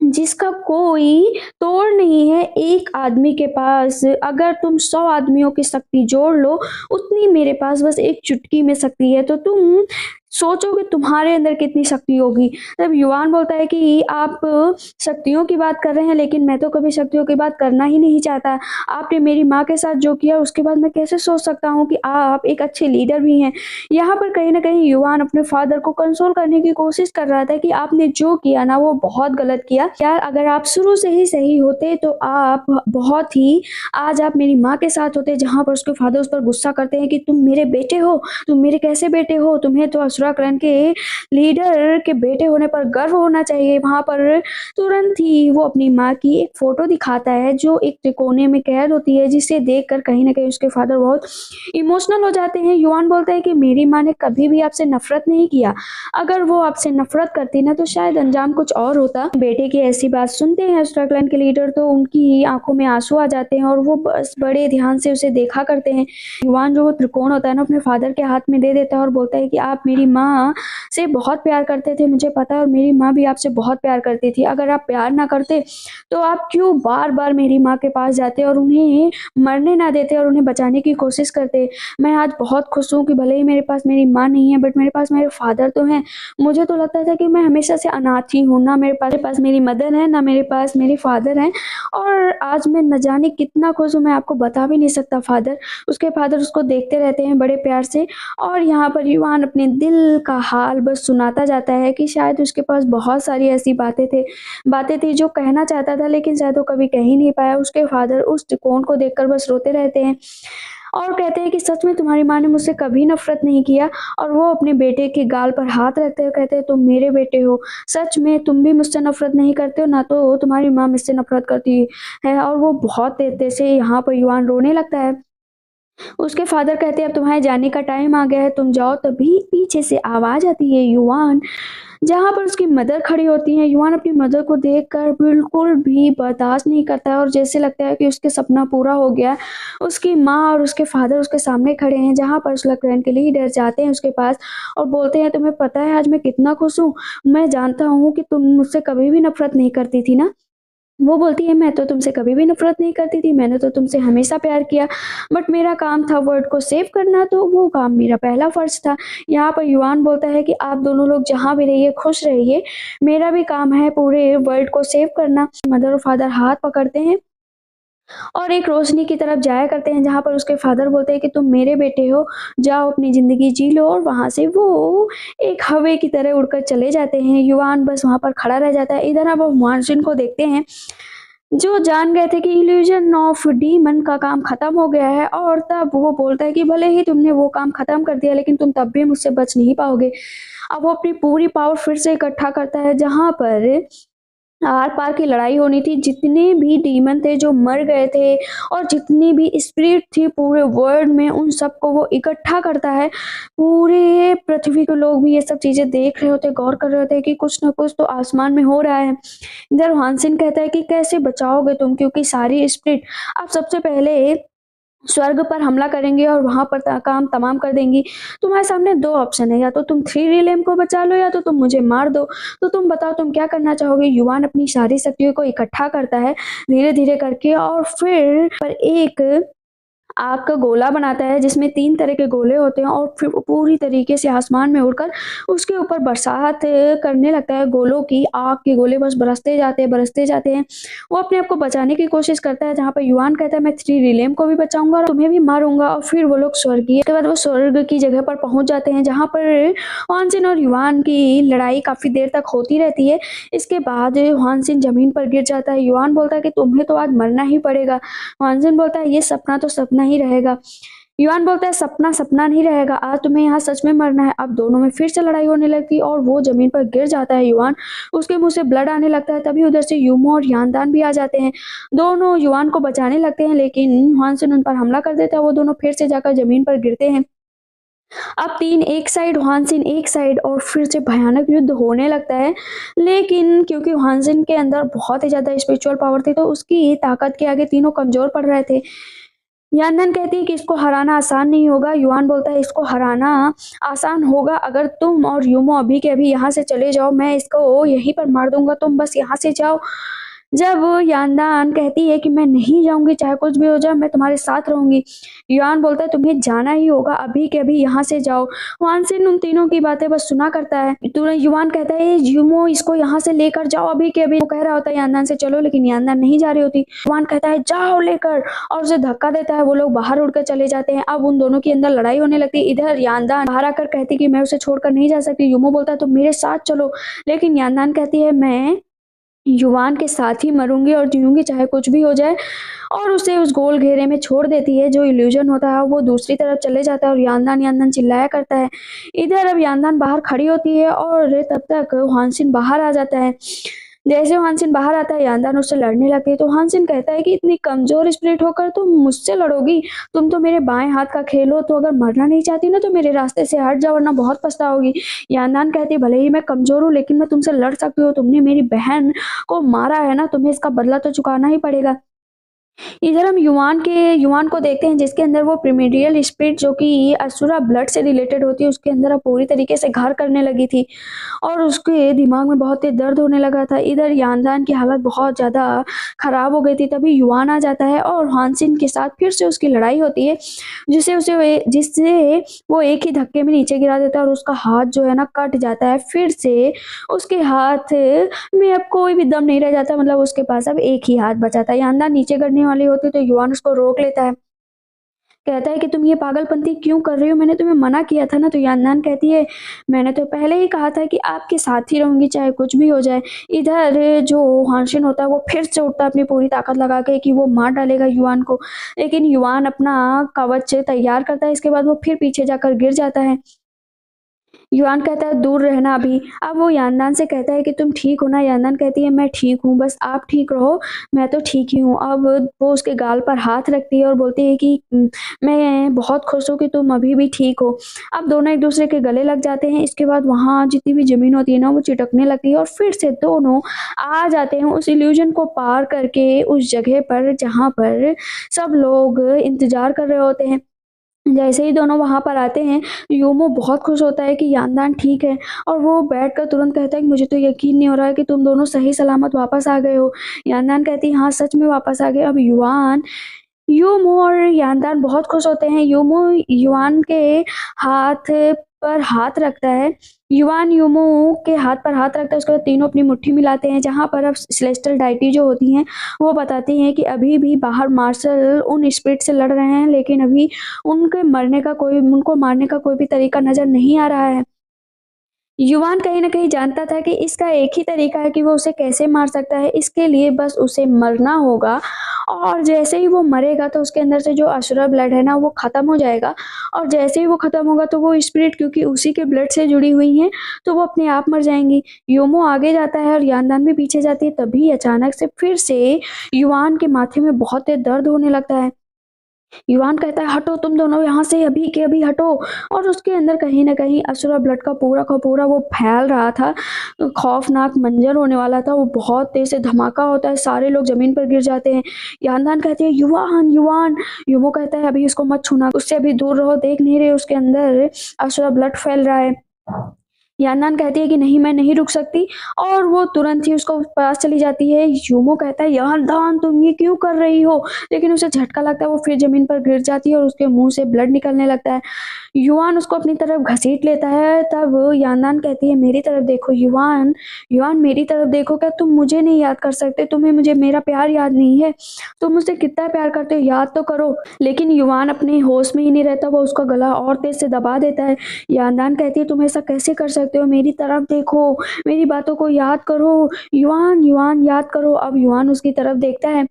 जिसका कोई तोड़ नहीं है। एक आदमी के पास अगर तुम 100 आदमियों की शक्ति जोड़ लो उतनी मेरे पास बस एक चुटकी में शक्ति है। तो तुम सोचो कि तुम्हारे अंदर कितनी शक्ति होगी। तब युवान बोलता है कि आप शक्तियों की बात कर रहे हैं, लेकिन मैं तो कभी शक्तियों की बात करना ही नहीं चाहता। आपने मेरी माँ के साथ जो किया उसके बाद मैं कैसे सोच सकता हूँ कि आप एक अच्छे लीडर भी हैं। यहाँ पर कहीं न कहीं युवान अपने फादर को कंसोल करने की कोशिश कर रहा था कि आपने जो किया ना वो बहुत गलत किया। यार अगर आप शुरू से ही सही होते तो आप बहुत ही आज आप मेरी माँ के साथ होते, जहाँ पर उसके फादर उस पर गुस्सा करते हैं कि तुम मेरे बेटे हो, तुम मेरे कैसे बेटे हो? तुम्हें तो असुरा क्लैन के लीडर के बेटे होने पर गर्व होना चाहिए। वहाँ पर तुरंत ही वो अपनी माँ की एक फ़ोटो दिखाता है जो एक कोने में कैद होती है, जिसे देखकर कहीं न कहीं उसके फादर बहुत इमोशनल हो जाते हैं। युआन बोलता है कि मेरी माँ ने कभी भी आपसे नफ़रत नहीं किया। अगर वो आपसे नफ़रत करती ना तो शायद अंजाम कुछ और होता। बेटे की ऐसी बात सुनते हैं असुरा क्लैन के लीडर तो उनकी आँखों में आँसू आ जाते हैं और वो बस बड़े ध्यान से उसे देखा करते हैं। युआन जो वो त्रिकोण होता है ना अपने फादर के हाथ में दे देता है और बोलता है कि आप मेरी माँ से बहुत प्यार करते थे, मुझे पता है, और मेरी माँ भी आपसे बहुत प्यार करती थी। अगर आप प्यार ना करते तो आप क्यों बार-बार मेरी माँ के पास जाते और उन्हें मरने ना देते और उन्हें बचाने की कोशिश करते। मैं आज बहुत खुश हूँ कि भले ही मेरे पास मेरी माँ नहीं है बट मेरे पास मेरे फादर तो हैं। मुझे तो लगता था कि मैं हमेशा से अनाथ ही हूँ, ना मेरे पास मेरी मदर है, ना मेरे पास मेरे फादर हैं, और आज मैं न जाने कितना खुश हूँ, मैं आपको बता भी नहीं सकता फादर। उसके फादर उसको देखते रहते हैं बड़े प्यार से और यहाँ पर युवान अपने दिल का हाल बस सुनाता जाता है कि शायद उसके पास बहुत सारी ऐसी बातें थी जो कहना चाहता था लेकिन शायद वो कभी कह ही नहीं पाया। उसके फादर उस त्रिकोण को देखकर बस रोते रहते हैं और कहते हैं कि सच में तुम्हारी माँ ने मुझसे कभी नफ़रत नहीं किया, और वो अपने बेटे के गाल पर हाथ रखते हुए कहते हैं तुम मेरे बेटे हो, सच में तुम भी मुझसे नफ़रत नहीं करते हो, ना तो तुम्हारी माँ मुझसे नफ़रत करती है। और वो बहुत तेज़ से यहाँ पर युवान रोने लगता है। उसके फादर कहते हैं अब तुम्हारे जाने का टाइम आ गया है, तुम जाओ। तभी पीछे से आवाज़ आती है युवान, जहाँ पर उसकी मदर खड़ी होती हैं। युवान अपनी मदर को देखकर बिल्कुल भी बर्दाश्त नहीं करता है और जैसे लगता है कि उसके सपना पूरा हो गया है। उसकी माँ और उसके फादर उसके सामने खड़े हैं, जहाँ पर उस लैक्रेन के लीडर जाते हैं उसके पास और बोलते हैं तुम्हें पता है आज मैं कितना खुश हूँ? मैं जानता हूँ कि तुम मुझसे कभी भी नफ़रत नहीं करती थी ना। वो बोलती है मैं तो तुमसे कभी भी नफ़रत नहीं करती थी, मैंने तो तुमसे हमेशा प्यार किया, बट मेरा काम था वर्ल्ड को सेव करना, तो वो काम मेरा पहला फ़र्ज़ था। यहाँ पर युवान बोलता है कि आप दोनों लोग जहाँ भी रहिए, खुश रहिए, मेरा भी काम है पूरे वर्ल्ड को सेव करना। मदर और फादर हाथ पकड़ते हैं और एक रोशनी की तरफ जाया करते हैं, जहाँ पर उसके फादर बोलते हैं कि तुम मेरे बेटे हो, जाओ अपनी ज़िंदगी जी लो, और वहाँ से वो एक हवा की तरह उड़कर चले जाते हैं। युवान बस वहाँ पर खड़ा रह जाता है। इधर अब हम मार्जिन को देखते हैं, जो जान गए थे कि इल्यूजन ऑफ डीमन का काम खत्म हो गया है, और तब वो बोलता है कि भले ही तुमने वो काम खत्म कर दिया लेकिन तुम तब भी मुझसे बच नहीं पाओगे। अब वो अपनी पूरी पावर फिर से इकट्ठा करता है, जहाँ पर आर-पार की लड़ाई होनी थी। जितने भी डीमन थे जो मर गए थे और जितनी भी स्पिरिट थी पूरे वर्ल्ड में, उन सबको वो इकट्ठा करता है। पूरे पृथ्वी के लोग भी ये सब चीज़ें देख रहे होते, गौर कर रहे होते हैं कि कुछ न कुछ तो आसमान में हो रहा है। इधर हानसिन कहता है कि कैसे बचाओगे तुम, क्योंकि सारी स्पिरिट अब सबसे पहले स्वर्ग पर हमला करेंगे और वहाँ पर काम तमाम कर देंगी। तुम्हारे सामने 2 ऑप्शन है, या तो तुम 3 रिलेम को बचा लो या तो तुम मुझे मार दो। तो तुम बताओ तुम क्या करना चाहोगे? युवान अपनी सारी शक्तियों को इकट्ठा करता है धीरे-धीरे करके और फिर पर एक आग का गोला बनाता है जिसमें 3 तरह के गोले होते हैं और फिर वो पूरी तरीके से आसमान में उड़कर उसके ऊपर बरसात करने लगता है गोलों की। आग के गोले बस बरसते जाते हैं। वो अपने आप को बचाने की कोशिश करता है, जहाँ पर युआन कहता है मैं 3 रिलेम को भी बचाऊँगा और तुम्हें भी मारूँगा, और फिर वो लोग स्वर्गीय उसके बाद वो स्वर्ग की जगह पर पहुँच जाते हैं, जहाँ पर हानसिन और युआन की लड़ाई काफ़ी देर तक होती रहती है। इसके बाद हानसिन ज़मीन पर गिर जाता है। युआन बोलता है कि तुम्हें तो आज मरना ही पड़ेगा। हानसिन बोलता है ये सपना तो सपना ही रहेगा। युआन बोलता है सपना सपना नहीं रहेगा, आज तुम्हें यहाँ सच में मरना है। अब दोनों में फिर से लड़ाई होने लगती है और वो जमीन पर गिर जाता है युआन, उसके मुंह से ब्लड आने लगता है। तभी उधर से यूमो और यानदान भी आ जाते हैं। दोनों युआन को बचाने लगते हैं लेकिन हानसिन उन पर हमला कर देता है। वो दोनों फिर से जाकर जमीन पर गिरते हैं। अब 3 एक साइड, हानसिन एक साइड, और फिर से भयानक युद्ध होने लगता है। लेकिन क्योंकि हानसिन के अंदर बहुत ही ज़्यादा स्पिरिचुअल पावर थी तो उसकी ताकत के आगे तीनों कमज़ोर पड़ रहे थे। यानन कहती है कि इसको हराना आसान नहीं होगा। युआन बोलता है इसको हराना आसान होगा अगर तुम और यूमो अभी के अभी यहाँ से चले जाओ, मैं इसको यहीं पर मार दूँगा, तुम बस यहाँ से जाओ। जब यानदान कहती है कि मैं नहीं जाऊंगी, चाहे कुछ भी हो जाए, मैं तुम्हारे साथ रहूंगी। युआन बोलता है तुम्हें जाना ही होगा, अभी के अभी यहाँ से जाओ। वान सिन उन तीनों की बातें बस सुना करता है। तुरंत युआन कहता है युमो इसको यहाँ से लेकर जाओ अभी के अभी। वो कह रहा होता है यानदान से चलो, लेकिन यानदान नहीं जा रही होती। युआन कहता है जाओ लेकर, और उसे धक्का देता है। वो लोग बाहर उड़कर चले जाते हैं। अब उन दोनों के अंदर लड़ाई होने लगती है। इधर यानदान बाहर आकर कहती कि मैं उसे छोड़कर नहीं जा सकती। युमो बोलता है तुम मेरे साथ चलो, लेकिन यानदान कहती है मैं युवान के साथ ही मरूंगी और जीऊंगी चाहे कुछ भी हो जाए, और उसे उस गोल घेरे में छोड़ देती है। जो इल्यूजन होता है वो दूसरी तरफ चले जाता है और यानदान यानदान चिल्लाया करता है। इधर अब यानदान बाहर खड़ी होती है और तब तक हानसिन बाहर आ जाता है। जैसे हानसिन बाहर आता है यानदान उससे लड़ने लगती है, तो हानसिन कहता है कि इतनी कमजोर स्पिरिट होकर तुम मुझसे लड़ोगी, तुम तो मेरे बाएं हाथ का खेल हो, तो अगर मरना नहीं चाहती ना तो मेरे रास्ते से हट जाओ वरना बहुत पछताओगी। यानदान कहती है भले ही मैं कमजोर हूँ लेकिन मैं तुमसे लड़ सकती हूँ, तुमने मेरी बहन को मारा है ना, तुम्हें इसका बदला तो चुकाना ही पड़ेगा। इधर हम युवान को देखते हैं जिसके अंदर वो प्रिमिडियल स्पिरिट जो कि असुरा ब्लड से रिलेटेड होती है उसके अंदर अब पूरी तरीके से घर करने लगी थी और उसके दिमाग में बहुत तेज दर्द होने लगा था। इधर यानदान की हालत बहुत ज़्यादा खराब हो गई थी। तभी युवान आ जाता है और हानसिन के साथ फिर से उसकी लड़ाई होती है, जिससे वो एक ही धक्के में नीचे गिरा देता है और उसका हाथ जो है ना कट जाता है। फिर से उसके हाथ में अब कोई भी दम नहीं रह जाता, मतलब उसके पास अब एक ही हाथ बचा था। यानदान नीचे गिरने वाली होती तो युवान उसको रोक लेता है, कहता है कि तुम ये पागलपंती क्यों कर रही हो, मैंने तुम्हें मना किया था ना। तो यानदान कहती है मैंने तो पहले ही कहा था कि आपके साथ ही रहूंगी चाहे कुछ भी हो जाए। इधर जो हानशिन होता है वो फिर से उठता है अपनी पूरी ताकत लगा के कि वो मार डालेगा युवान को, लेकिन युवान अपना कवच तैयार करता है। इसके बाद वो फिर पीछे जाकर गिर जाता है। युआन कहता है दूर रहना अभी। अब वो यानदान से कहता है कि तुम ठीक हो ना। यानदान कहती है मैं ठीक हूँ, बस आप ठीक रहो, मैं तो ठीक ही हूँ। अब वो उसके गाल पर हाथ रखती है और बोलती है कि मैं बहुत खुश हूँ कि तुम अभी भी ठीक हो। अब दोनों एक दूसरे के गले लग जाते हैं। इसके बाद वहाँ जितनी भी जमीन होती है ना वो चिटकने लगती है और फिर से दोनों आ जाते हैं उस इल्यूजन को पार करके उस जगह पर जहाँ पर सब लोग इंतजार कर रहे होते हैं। जैसे ही दोनों वहां पर आते हैं योमो बहुत खुश होता है कि यानदान ठीक है, और वो बैठकर तुरंत कहता है कि मुझे तो यकीन नहीं हो रहा है कि तुम दोनों सही सलामत वापस आ गए हो। यानदान कहती है हाँ सच में वापस आ गए। अब योमो और यानदान बहुत खुश होते हैं। योमो युआन के हाथ पर हाथ रखता है। युआन योमो के हाथ पर हाथ रखता है, उसके बाद तीनों अपनी मुट्ठी मिलाते हैं। जहां पर अब सेलेस्टियल डाइटी जो होती हैं वो बताती हैं कि अभी भी बाहर मार्शल उन स्पिरिट से लड़ रहे हैं, लेकिन अभी उनको मारने का कोई भी तरीका नजर नहीं आ रहा है। युवान कहीं न कहीं जानता था कि इसका एक ही तरीका है कि वो उसे कैसे मार सकता है, इसके लिए बस उसे मरना होगा, और जैसे ही वो मरेगा तो उसके अंदर से जो असुरा ब्लड है ना वो ख़त्म हो जाएगा, और जैसे ही वो ख़त्म होगा तो वो स्पिरिट क्योंकि उसी के ब्लड से जुड़ी हुई हैं, तो वो अपने आप मर जाएँगी। योमो आगे जाता है और यानदान भी पीछे जाती है, तभी अचानक से फिर से युवान के माथे में बहुत तेज़ दर्द होने लगता है। युवान कहता है हटो तुम दोनों यहाँ से अभी के अभी हटो, और उसके अंदर कहीं ना कहीं असुरा ब्लड का पूरा वो फैल रहा था। खौफनाक मंजर होने वाला था। वो बहुत तेज से धमाका होता है, सारे लोग जमीन पर गिर जाते हैं। यानदान कहते हैं युवान युवान। युमो कहता है अभी उसको मत छूना, उससे अभी दूर रहो, देख नहीं रहे उसके अंदर असुरा ब्लड फैल रहा है। यानदान कहती है कि नहीं मैं नहीं रुक सकती, और वो तुरंत ही उसको पास चली जाती है। यूमो कहता है यानदान तुम ये क्यों कर रही हो, लेकिन उसे झटका लगता है, वो फिर जमीन पर गिर जाती है और उसके मुंह से ब्लड निकलने लगता है। युवान उसको अपनी तरफ घसीट लेता है। तब यानदान कहती है मेरी तरफ देखो युवान, युवान मेरी तरफ देखो, क्या तुम मुझे नहीं याद कर सकते, तुम्हें मुझे मेरा प्यार याद नहीं है, तुम मुझसे कितना प्यार करते हो याद तो करो। लेकिन युवान अपने होश में ही नहीं रहता, वो उसका गला और तेज से दबा देता है। यानदान कहती है तुम ऐसा कैसे कर सकते हो, मेरी तरफ देखो, मेरी बातों को याद करो, युवान युवान याद करो। अब युवान उसकी तरफ देखता है,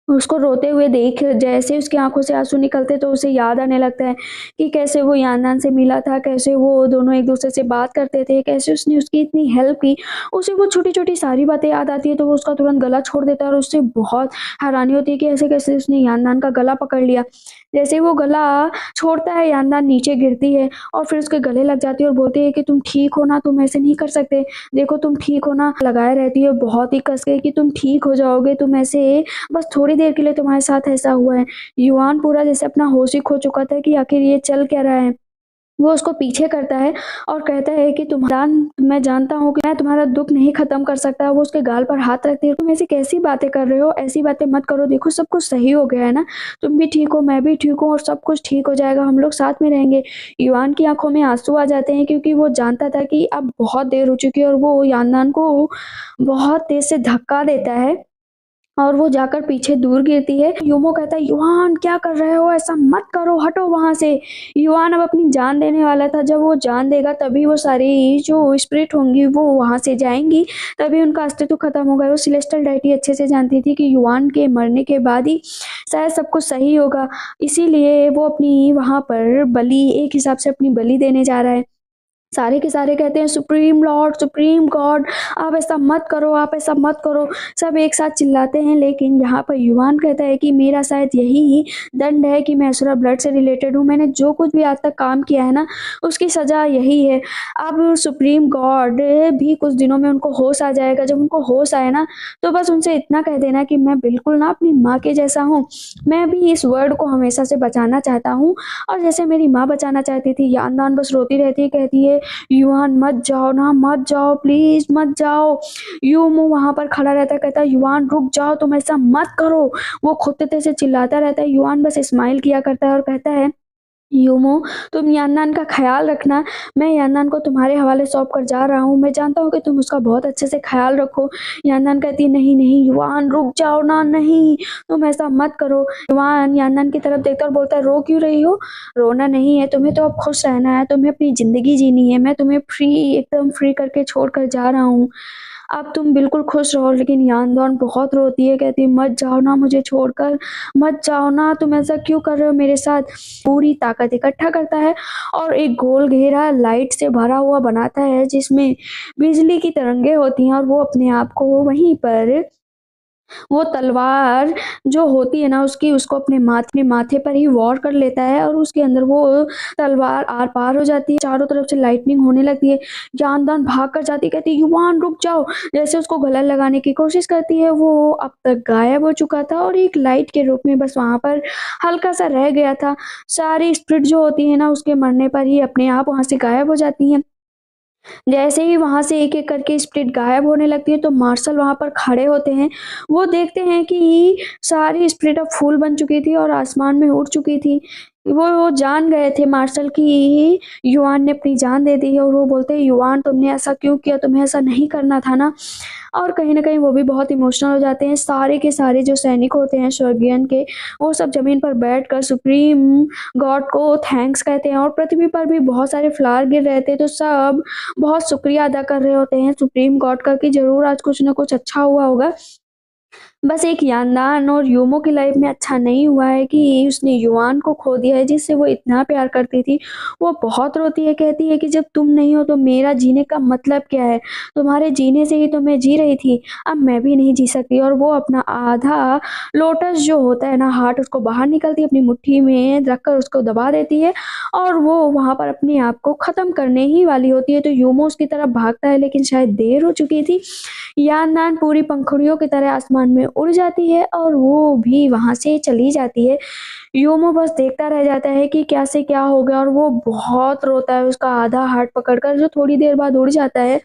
उसको रोते हुए देख जैसे उसकी आंखों से आंसू निकलते तो उसे याद आने लगता है कि कैसे वो यानदान से मिला था, कैसे वो दोनों एक दूसरे से बात करते थे, कैसे उसने उसकी इतनी हेल्प की। उसे वो छोटी छोटी सारी बातें याद आती है, तो वो उसका तुरंत गला छोड़ देता है और उससे बहुत हैरानी होती है कि ऐसे कैसे उसने यानदान का गला पकड़ लिया। जैसे ही वो गला छोड़ता है यानदान नीचे गिरती है और फिर उसके गले लग जाती है और बोलती है कि तुम ठीक हो ना, तुम ऐसे नहीं कर सकते, देखो तुम ठीक हो ना, लगाए रहती है बहुत ही कस के कि तुम ठीक हो जाओगे, तुम ऐसे बस थोड़ी देर के लिए तुम्हारे साथ ऐसा हुआ है। युवान पूरा जैसे अपना होश ही खो चुका था कि आखिर ये चल क्या रहा है। वो उसको पीछे करता है और कहता है कि मैं जानता हूँ कि मैं तुम्हारा दुख नहीं खत्म कर सकता। वो उसके गाल पर हाथ रखती है, तुम ऐसी कैसी बातें कर रहे हो, ऐसी बातें मत करो, देखो सब कुछ सही हो गया है ना, तुम भी ठीक हो, मैं भी ठीक हूँ और सब कुछ ठीक हो जाएगा, हम लोग साथ में रहेंगे। युआन की आंखों में आंसू आ जाते हैं क्योंकि वो जानता था कि अब बहुत देर हो चुकी है और वो यानदान को बहुत तेज से धक्का देता है और वो जाकर पीछे दूर गिरती है। यूमो कहता है, युआन क्या कर रहे हो, ऐसा मत करो, हटो वहां से। युआन अब अपनी जान देने वाला था, जब वो जान देगा तभी वो सारी जो स्पिरिट होंगी वो वहां से जाएंगी, तभी उनका अस्तित्व खत्म होगा। वो सिलेस्टियल डाइटी अच्छे से जानती थी कि युआन के मरने के बाद ही शायद सब कुछ सही होगा, इसीलिए वो अपनी वहां पर बलि, एक हिसाब से अपनी बलि देने जा रहा है। सारे के सारे कहते हैं, सुप्रीम लॉर्ड, सुप्रीम गॉड, आप ऐसा मत करो, आप ऐसा मत करो। सब एक साथ चिल्लाते हैं, लेकिन यहाँ पर युवान कहता है कि मेरा शायद यही दंड है कि मैं असुरा ब्लड से रिलेटेड हूँ, मैंने जो कुछ भी आज तक काम किया है ना उसकी सजा यही है। अब सुप्रीम गॉड भी कुछ दिनों में उनको होश आ जाएगा, जब उनको होश आए ना तो बस उनसे इतना कह देना कि मैं बिल्कुल ना अपनी माँ के जैसा हूँ, मैं भी इस वर्ल्ड को हमेशा से बचाना चाहता हूँ और जैसे मेरी माँ बचाना चाहती थी। यानदान बस रोती रहती है, कहती है, युआन मत जाओ ना, मत जाओ, प्लीज मत जाओ। यूमो वहां पर खड़ा रहता है, कहता है, युआन रुक जाओ, तुम ऐसा मत करो। वो खुद से चिल्लाता रहता है। युआन बस स्माइल किया करता है और कहता है, यूमो तुम यान्नान का ख्याल रखना, मैं यान्नान को तुम्हारे हवाले सौंप कर जा रहा हूँ, मैं जानता हूँ कि तुम उसका बहुत अच्छे से ख्याल रखो। यान्नान कहती है, नहीं नहीं युआन रुक जाओ ना, नहीं तुम ऐसा मत करो। युआन यान्नान की तरफ देखता और बोलता है, रो क्यों रही हो, रोना नहीं है, तुम्हें तो अब खुश रहना है, तुम्हें अपनी जिंदगी जीनी है, मैं तुम्हें फ्री, एकदम फ्री करके छोड़ कर जा रहा हूँ, अब तुम बिल्कुल खुश रहो। लेकिन यानदान बहुत रोती है, कहती है, मत जाओ ना मुझे छोड़कर, मत जाओ ना, तुम ऐसा क्यों कर रहे हो मेरे साथ। पूरी ताकत इकट्ठा करता है और एक गोल घेरा लाइट से भरा हुआ बनाता है जिसमें बिजली की तरंगे होती हैं और वो अपने आप को वहीं पर, वो तलवार जो होती है ना उसकी, उसको अपने माथे पर ही वॉर कर लेता है और उसके अंदर वो तलवार आर पार हो जाती है, चारों तरफ से लाइटनिंग होने लगती है। जानदान भाग कर जाती है, कहती है, युवान रुक जाओ। जैसे उसको गला लगाने की कोशिश करती है, वो अब तक गायब हो चुका था और एक लाइट के रूप में बस वहां पर हल्का सा रह गया था। सारी स्पिरिट जो होती है ना उसके मरने पर ही अपने आप वहां से गायब हो जाती हैं। जैसे ही वहां से एक एक करके स्प्रिट गायब होने लगती है तो मार्शल वहां पर खड़े होते हैं। वो देखते हैं कि सारी स्प्रिट अब फूल बन चुकी थी और आसमान में उड़ चुकी थी। वो जान गए थे मार्शल की युआन ने अपनी जान दे दी है और वो बोलते हैं, युआन तुमने ऐसा क्यों किया, तुम्हें ऐसा नहीं करना था ना। और कहीं ना कहीं वो भी बहुत इमोशनल हो जाते हैं। सारे के सारे जो सैनिक होते हैं स्वर्गियन के, वो सब जमीन पर बैठकर सुप्रीम गॉड को थैंक्स कहते हैं और पृथ्वी पर भी बहुत सारे फ्लावर गिर रहे थे तो सब बहुत शुक्रिया अदा कर रहे होते हैं सुप्रीम गॉड का कि जरूर आज कुछ ना कुछ अच्छा हुआ होगा। बस एक यानदान और यूमो की लाइफ में अच्छा नहीं हुआ है कि उसने युआन को खो दिया है जिससे वो इतना प्यार करती थी। वो बहुत रोती है, कहती है कि जब तुम नहीं हो तो मेरा जीने का मतलब क्या है, तुम्हारे जीने से ही तो मैं जी रही थी, अब मैं भी नहीं जी सकती। और वो अपना आधा लोटस जो होता है ना हार्ट, उसको बाहर निकलती है, अपनी मुट्ठी में रखकर उसको दबा देती है और वो वहां पर अपने आप को खत्म करने ही वाली होती है। तो यूमो उसकी तरफ भागता है लेकिन शायद देर हो चुकी थी। यानदान पूरी पंखुड़ियों की तरह आसमान में उड़ जाती है और वो भी वहां से चली जाती है। योमो बस देखता रह जाता है कि क्या से क्या हो गया और वो बहुत रोता है, उसका आधा हार्ट पकड़कर जो थोड़ी देर बाद उड़ जाता है।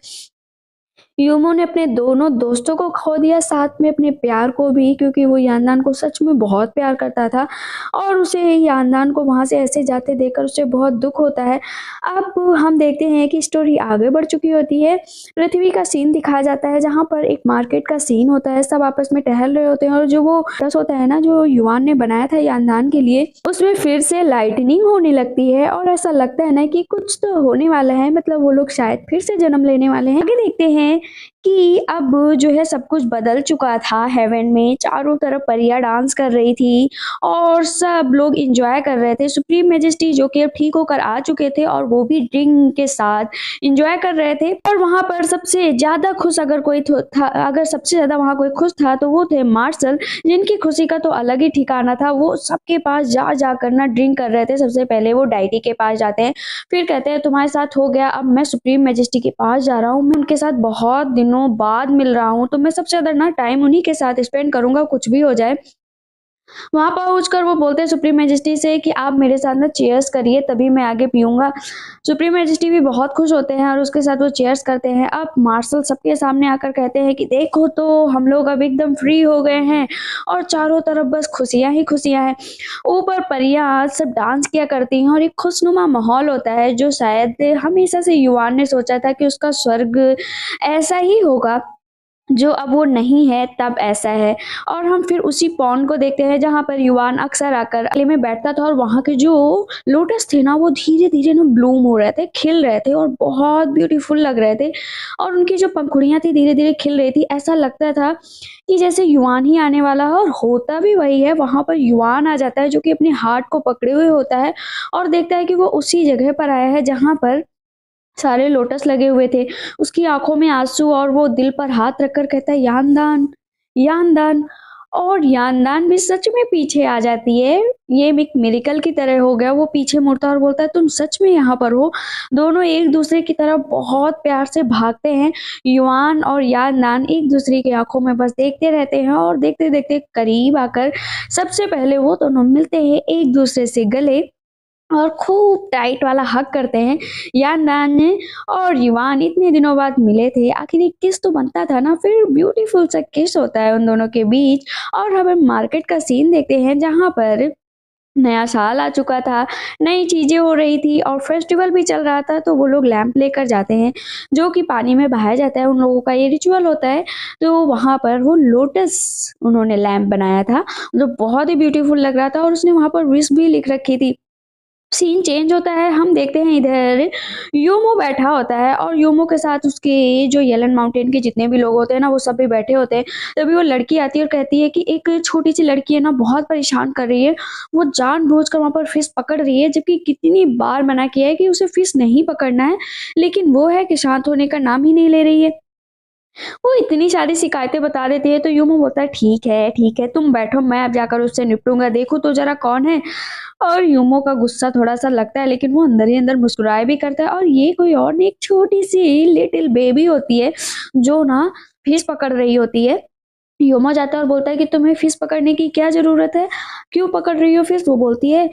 यूमो ने अपने दोनों दोस्तों को खो दिया, साथ में अपने प्यार को भी, क्योंकि वो यानदान को सच में बहुत प्यार करता था और उसे यानदान को वहां से ऐसे जाते देखकर उसे बहुत दुख होता है। अब हम देखते हैं कि स्टोरी आगे बढ़ चुकी होती है। पृथ्वी का सीन दिखाया जाता है जहाँ पर एक मार्केट का सीन होता है, सब आपस में टहल रहे होते हैं और जो वो रस होता है ना जो युआन ने बनाया था यानदान के लिए, उसमें फिर से लाइटनिंग होने लगती है और ऐसा लगता है ना कि कुछ तो होने वाला है, मतलब वो लोग शायद फिर से जन्म लेने वाले हैं। आगे देखते हैं कि अब जो है सब कुछ बदल चुका था। हेवन में चारों तरफ परियां डांस कर रही थी और सब लोग एंजॉय कर रहे थे। सुप्रीम मेजेस्टी जो कि अब ठीक होकर आ चुके थे और वो भी ड्रिंक के साथ एंजॉय कर रहे थे। और वहां पर सबसे ज्यादा खुश अगर कोई था, अगर सबसे ज्यादा वहां कोई खुश था तो वो थे मार्शल, जिनकी खुशी का तो अलग ही ठिकाना था। वो सबके पास जा जा कर ना ड्रिंक कर रहे थे। सबसे पहले वो डाइटी के पास जाते हैं, फिर कहते हैं तुम्हारे साथ हो गया, अब मैं सुप्रीम मेजेस्टी के पास जा रहा हूँ, मैं उनके साथ बहुत दिनों बाद मिल रहा हूँ तो मैं सबसे ज्यादा ना टाइम उन्हीं के साथ स्पेंड करूंगा कुछ भी हो जाए। वहाँ पहुँचकर वो बोलते हैं सुप्रीम मैजेस्टी से कि आप मेरे साथ ना चीयर्स करिए तभी मैं आगे पीऊँगा। सुप्रीम मैजेस्टी भी बहुत खुश होते हैं और उसके साथ वो चीयर्स करते हैं। अब मार्शल सबके सामने आकर कहते हैं कि देखो तो हम लोग अब एकदम फ्री हो गए हैं और चारों तरफ बस खुशियाँ ही खुशियाँ हैं। ऊपर परियां सब डांस किया करती हैं और एक खुशनुमा माहौल होता है जो शायद हमेशा से युवान ने सोचा था कि उसका स्वर्ग ऐसा ही होगा, जो अब वो नहीं है तब ऐसा है। और हम फिर उसी पॉन्ड को देखते हैं जहाँ पर युवान अक्सर आकर किले में बैठता था और वहाँ के जो लोटस थे ना वो धीरे-धीरे ना ब्लूम हो रहे थे, खिल रहे थे और बहुत ब्यूटीफुल लग रहे थे और उनकी जो पंखुड़ियाँ थी धीरे-धीरे खिल रही थी। ऐसा लगता था कि जैसे युवान ही आने वाला है और होता भी वही है। वहाँ पर युवान आ जाता है जो कि अपने हार्ट को पकड़े हुए होता है और देखता है कि वो उसी जगह पर आया है जहाँ पर सारे लोटस लगे हुए थे। उसकी आँखों में आँसू और वो दिल पर हाथ रखकर कहता है यानदान, यानदान। और यानदान भी सच में पीछे आ जाती है। ये एक मिरेकल की तरह हो गया। वो पीछे मुड़ता है और बोलता है तुम सच में यहाँ पर हो? दोनों एक-दूसरे की तरफ बहुत प्यार से भागते हैं। युआन और यानदान एक-दूसरे की आँखों में बस देखते रहते हैं और देखते-देखते करीब आकर सबसे पहले वो दोनों मिलते हैं एक-दूसरे से गले और खूब टाइट वाला हग करते हैं। यानदान ने और युवान इतने दिनों बाद मिले थे, आखिर एक किस तो बनता था ना, फिर ब्यूटीफुल सा किस होता है उन दोनों के बीच। और हम मार्केट का सीन देखते हैं जहाँ पर नया साल आ चुका था, नई चीज़ें हो रही थी और फेस्टिवल भी चल रहा था, तो वो लोग लैंप लेकर जाते हैं, जो कि पानी में बहाया जाता है, उन लोगों का ये रिचुअल होता है। तो वहाँ पर वो लोटस उन्होंने लैंप बनाया था, जो बहुत ही ब्यूटीफुल लग रहा था और उसने वहाँ पर विश भी लिख रखी थी। सीन चेंज होता है, हम देखते हैं इधर यूमो बैठा होता है और यूमो के साथ उसके जो येलन माउंटेन के जितने भी लोग होते हैं ना वो सब भी बैठे होते हैं। तभी वो लड़की आती है और कहती है कि एक छोटी-सी लड़की है ना बहुत परेशान कर रही है। वो जानबूझकर वहाँ पर फिश पकड़ रही है जबकि कितनी बार मना किया है कि उसे फिश नहीं पकड़ना है, लेकिन वो है कि शांत होने का नाम ही नहीं ले रही है। वो इतनी सारी शिकायतें बता देती है तो यूमो बोलता है ठीक है तुम बैठो, मैं अब जाकर उससे निपटूँगा, देखो तो ज़रा कौन है। और यूमो का गुस्सा थोड़ा-सा लगता है लेकिन वो अंदर ही अंदर मुस्कुराया भी करता है और ये कोई और नहीं, एक छोटी-सी लिटिल बेबी होती है जो ना फिश पकड़ रही होती है। यूमो जाता है और बोलता है कि तुम्हें फिश पकड़ने की क्या ज़रूरत है? क्यों पकड़ रही हो फिश? वो बोलती है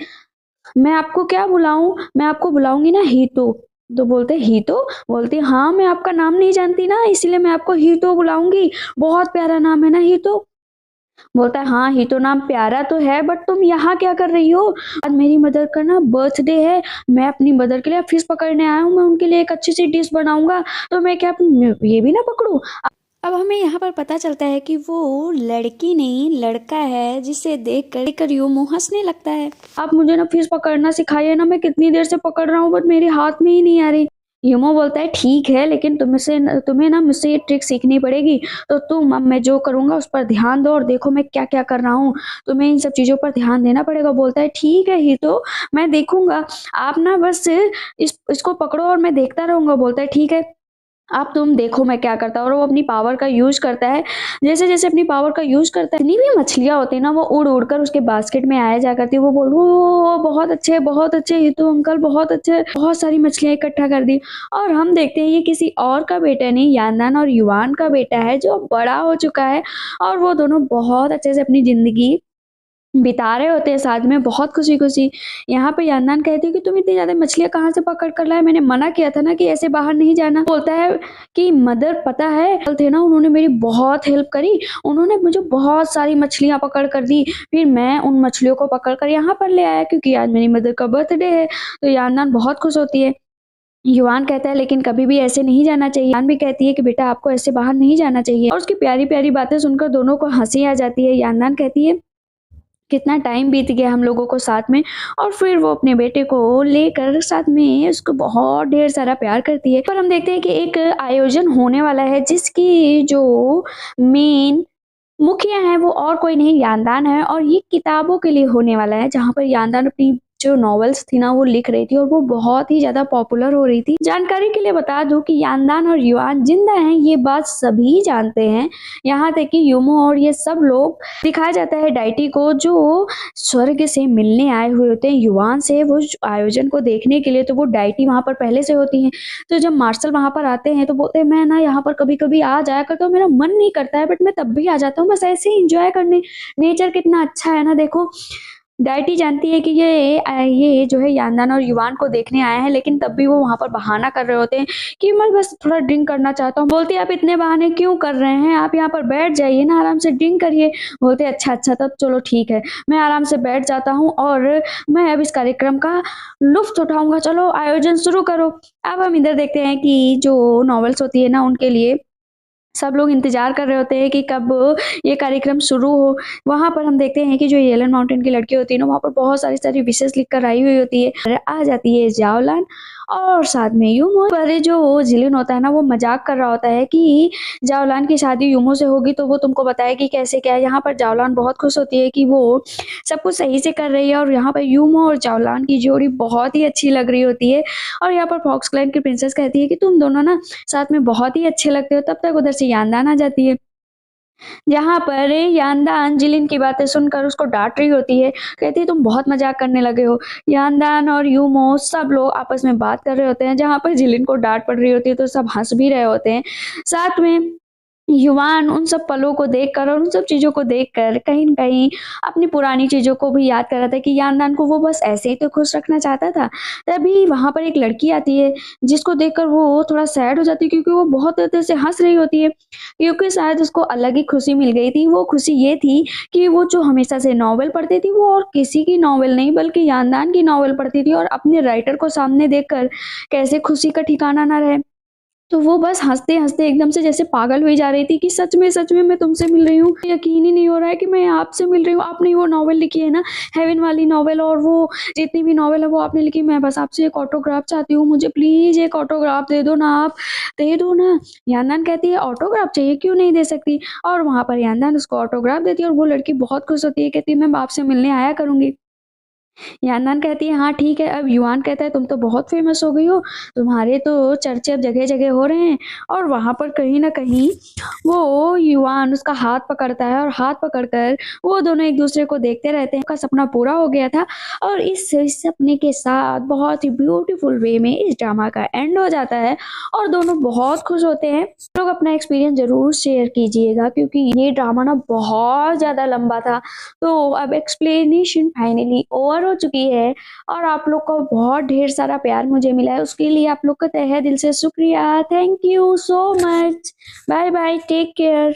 मैं आपको क्या बुलाऊँ? मैं आपको बुलाऊँगी ना हीतो। तो बोलते हैं हीतो? बोलती है हाँ, मैं आपका नाम नहीं जानती ना इसीलिए मैं आपको हीतो बुलाऊँगी। बहुत प्यारा नाम है ना हीतो। बोलता है हाँ, हीतो नाम प्यारा तो है बट तुम यहाँ क्या कर रही हो? आज मेरी मदर का ना बर्थडे है। मैं अपनी मदर के लिए फिश पकड़ने आया हूँ। मैं उनके लिए एक अच्छी-सी डिश बनाऊँगा। तो मैं क्या ये भी ना पकड़ूँ? अब हमें यहाँ पर पता चलता है कि वो लड़की नहीं लड़का है जिसे देखकर यूमो हंसने लगता है। आप मुझे ना फिश पकड़ना सिखाइए ना, मैं कितनी देर से पकड़ रहा हूँ बट मेरे हाथ में ही नहीं आ रही। यूमो बोलता है ठीक है लेकिन तुम्हें ना मुझसे ये ट्रिक सीखनी पड़ेगी। तो तुम अब मैं जो करूँगा उस पर ध्यान दो और देखो मैं क्या-क्या कर रहा हूँ। तुम्हें इन सब चीज़ों पर ध्यान देना पड़ेगा। बोलता है ठीक है हीतो, मैं देखूँगा। आप ना बस इसको पकड़ो और मैं देखता रहूँगा। बोलता है ठीक है। अब तुम देखो मैं क्या करता हूँ और वो अपनी पावर का यूज़ करता है। जैसे-जैसे अपनी पावर का यूज़ करता है, जितनी भी मछलियाँ होती हैं ना वो उड़-उड़ कर उसके बास्केट में आया जाया करती है। वो ओह! बहुत अच्छे ये तो अंकल बहुत अच्छे। बहुत सारी मछलियाँ इकट्ठा कर दी और हम देखते हैं ये किसी और का बेटा नहीं यानदान और युवान का बेटा है जो बड़ा हो चुका है और वो दोनों बहुत अच्छे से अपनी ज़िंदगी बिता रहे होते हैं साथ में बहुत खुशी-खुशी। यहाँ पे यानदान कहती है कि तुम इतनी ज़्यादा मछलियाँ कहाँ से पकड़ कर लाए? मैंने मना किया था ना कि ऐसे बाहर नहीं जाना। बोलता है कि मदर पता है कल थे ना उन्होंने मेरी बहुत हेल्प करी। उन्होंने मुझे बहुत सारी मछलियाँ पकड़ कर दी। फिर मैं उन मछलियों को पकड़ कर यहाँ पर ले आया क्योंकि आज मेरी मदर का बर्थडे है। तो यानदान बहुत खुश होती है। युवान कहता है लेकिन कभी भी ऐसे नहीं जाना चाहिए। यान भी कहती है कि बेटा आपको ऐसे बाहर नहीं जाना चाहिए और उसकी प्यारी-प्यारी बातें सुनकर दोनों को हँसी आ जाती है। यानदान कहती है कितना टाइम बीत गया हम लोगों को साथ में और फिर वो अपने बेटे को लेकर साथ में उसको बहुत ढेर सारा प्यार करती है। पर हम देखते हैं कि एक आयोजन होने वाला है जिसकी जो मेन मुखिया हैं वो और कोई नहीं यानदान है और ये किताबों के लिए होने वाला है जहाँ पर यानदान अपनी जो नॉवेल्स थी ना वो लिख रही थी और वो बहुत ही ज़्यादा पॉपुलर हो रही थी। जानकारी के लिए बता दूं कि यांदान और युआन जिंदा हैं, ये बात सभी जानते हैं, यहाँ तक कि यूमो और ये सब लोग। दिखाया जाता है डाइटी को जो स्वर्ग से मिलने आए हुए होते हैं युआन से, वो आयोजन को देखने के लिए। तो वो डाइटी वहाँ पर पहले से होती हैं। तो जब मार्शल वहाँ पर आते हैं तो बोलते हैं मैं ना यहाँ पर कभी कभी आ जाया करता हूँ, मेरा मन नहीं करता है बट मैं तब भी आ जाता हूँ, बस ऐसे ही इंजॉय करने। नेचर कितना अच्छा है ना, देखो। डाइटी जानती है कि ये जो है यांदान और युवान को देखने आए हैं, लेकिन तब भी वो वहाँ पर बहाना कर रहे होते हैं कि मैं बस थोड़ा ड्रिंक करना चाहता हूँ। बोलती है आप इतने बहाने क्यों कर रहे हैं, आप यहाँ पर बैठ जाइए ना, आराम से ड्रिंक करिए। बोलते अच्छा अच्छा तब चलो ठीक है, मैं आराम से बैठ जाता हूँ और मैं अब इस कार्यक्रम का लुफ्त उठाऊंगा, चलो आयोजन शुरू करो। अब हम इधर देखते हैं कि जो नॉवेल्स होती है ना उनके लिए सब लोग इंतजार कर रहे होते हैं कि कब ये कार्यक्रम शुरू हो। वहाँ पर हम देखते हैं कि जो येलन माउंटेन की लड़की होती है ना, वहाँ पर बहुत सारी सारी विशेष लिख कर आई हुई होती है। अरे आ जाती है जावलान और साथ में यूमो। पर ये जो जिलिन होता है ना वो मजाक कर रहा होता है कि जावलान की शादी यूमो से होगी तो वो तुमको बताएगी कैसे क्या है। यहाँ पर जावलान बहुत खुश होती है कि वो सब कुछ सही से कर रही है और यहाँ पर यूमो और जावलान की जोड़ी बहुत ही अच्छी लग रही होती है। और यहाँ पर फॉक्स क्लैन की प्रिंसेस कहती है कि तुम दोनों ना साथ में बहुत ही अच्छे लगते हो। तब तक उधर से यांदान आ जाती है, जहाँ पर यांदान जिलिन की बातें सुनकर उसको डांट रही होती है। कहती है तुम बहुत मजाक करने लगे हो। यांदान और यूमो सब लोग आपस में बात कर रहे होते हैं, जहाँ पर जिलिन को डांट पड़ रही होती है तो सब हंस भी रहे होते हैं। साथ में युवान उन सब पलों को देखकर और उन सब चीज़ों को देखकर कहीं न कहीं अपनी पुरानी चीज़ों को भी याद कर रहा था कि यांदान को वो बस ऐसे ही तो खुश रखना चाहता था। तभी वहाँ पर एक लड़की आती है जिसको देखकर वो थोड़ा सैड हो जाती है, क्योंकि वो बहुत तेज़ से हँस रही होती है, क्योंकि शायद उसको अलग ही खुशी मिल गई थी। वो खुशी ये थी कि वो जो हमेशा से नॉवेल पढ़ती थी वो और किसी की नॉवेल नहीं बल्कि यांदान की नॉवेल पढ़ती थी, और अपने राइटर को सामने देखकर कैसे खुशी का ठिकाना ना रहे। तो वो बस हँसते-हँसते एकदम से जैसे पागल हुई जा रही थी कि सच में मैं तुमसे मिल रही हूँ। यकीन ही नहीं हो रहा है कि मैं आपसे मिल रही हूँ। आपने वो नॉवेल लिखी है ना, हेवन वाली नॉवेल, और वो जितनी भी नॉवेल है वो आपने लिखी। मैं बस आपसे एक ऑटोग्राफ चाहती हूँ। मुझे प्लीज़ एक ऑटोग्राफ दे दो ना आप, दे दो ना। यानदान कहती है ऑटोग्राफ चाहिए, क्यों नहीं दे सकती। और वहाँ पर यानदान उसको ऑटोग्राफ देती है और वो लड़की बहुत खुश होती है, कहती है मैं आपसे मिलने आया करूँगी। यानदान कहती है हाँ ठीक है। अब युआन कहता है तुम तो बहुत फेमस हो गई हो, तुम्हारे तो चर्चे अब जगह जगह हो रहे हैं। और वहाँ पर कहीं ना कहीं वो युआन उसका हाथ पकड़ता है और हाथ पकड़कर वो दोनों एक दूसरे को देखते रहते हैं। उनका सपना पूरा हो गया था और इस सपने के साथ बहुत ही ब्यूटीफुल वे में इस ड्रामा का एंड हो जाता है और दोनों बहुत खुश होते हैं। लोग अपना एक्सपीरियंस जरूर शेयर कीजिएगा, क्योंकि ये ड्रामा ना बहुत ज़्यादा लंबा था। तो अब एक्सप्लेनेशन फाइनली ओवर हो चुकी है और आप लोग को बहुत ढेर सारा प्यार मुझे मिला है, उसके लिए आप लोग का तहे दिल से शुक्रिया। Thank you so much. Bye bye, take care.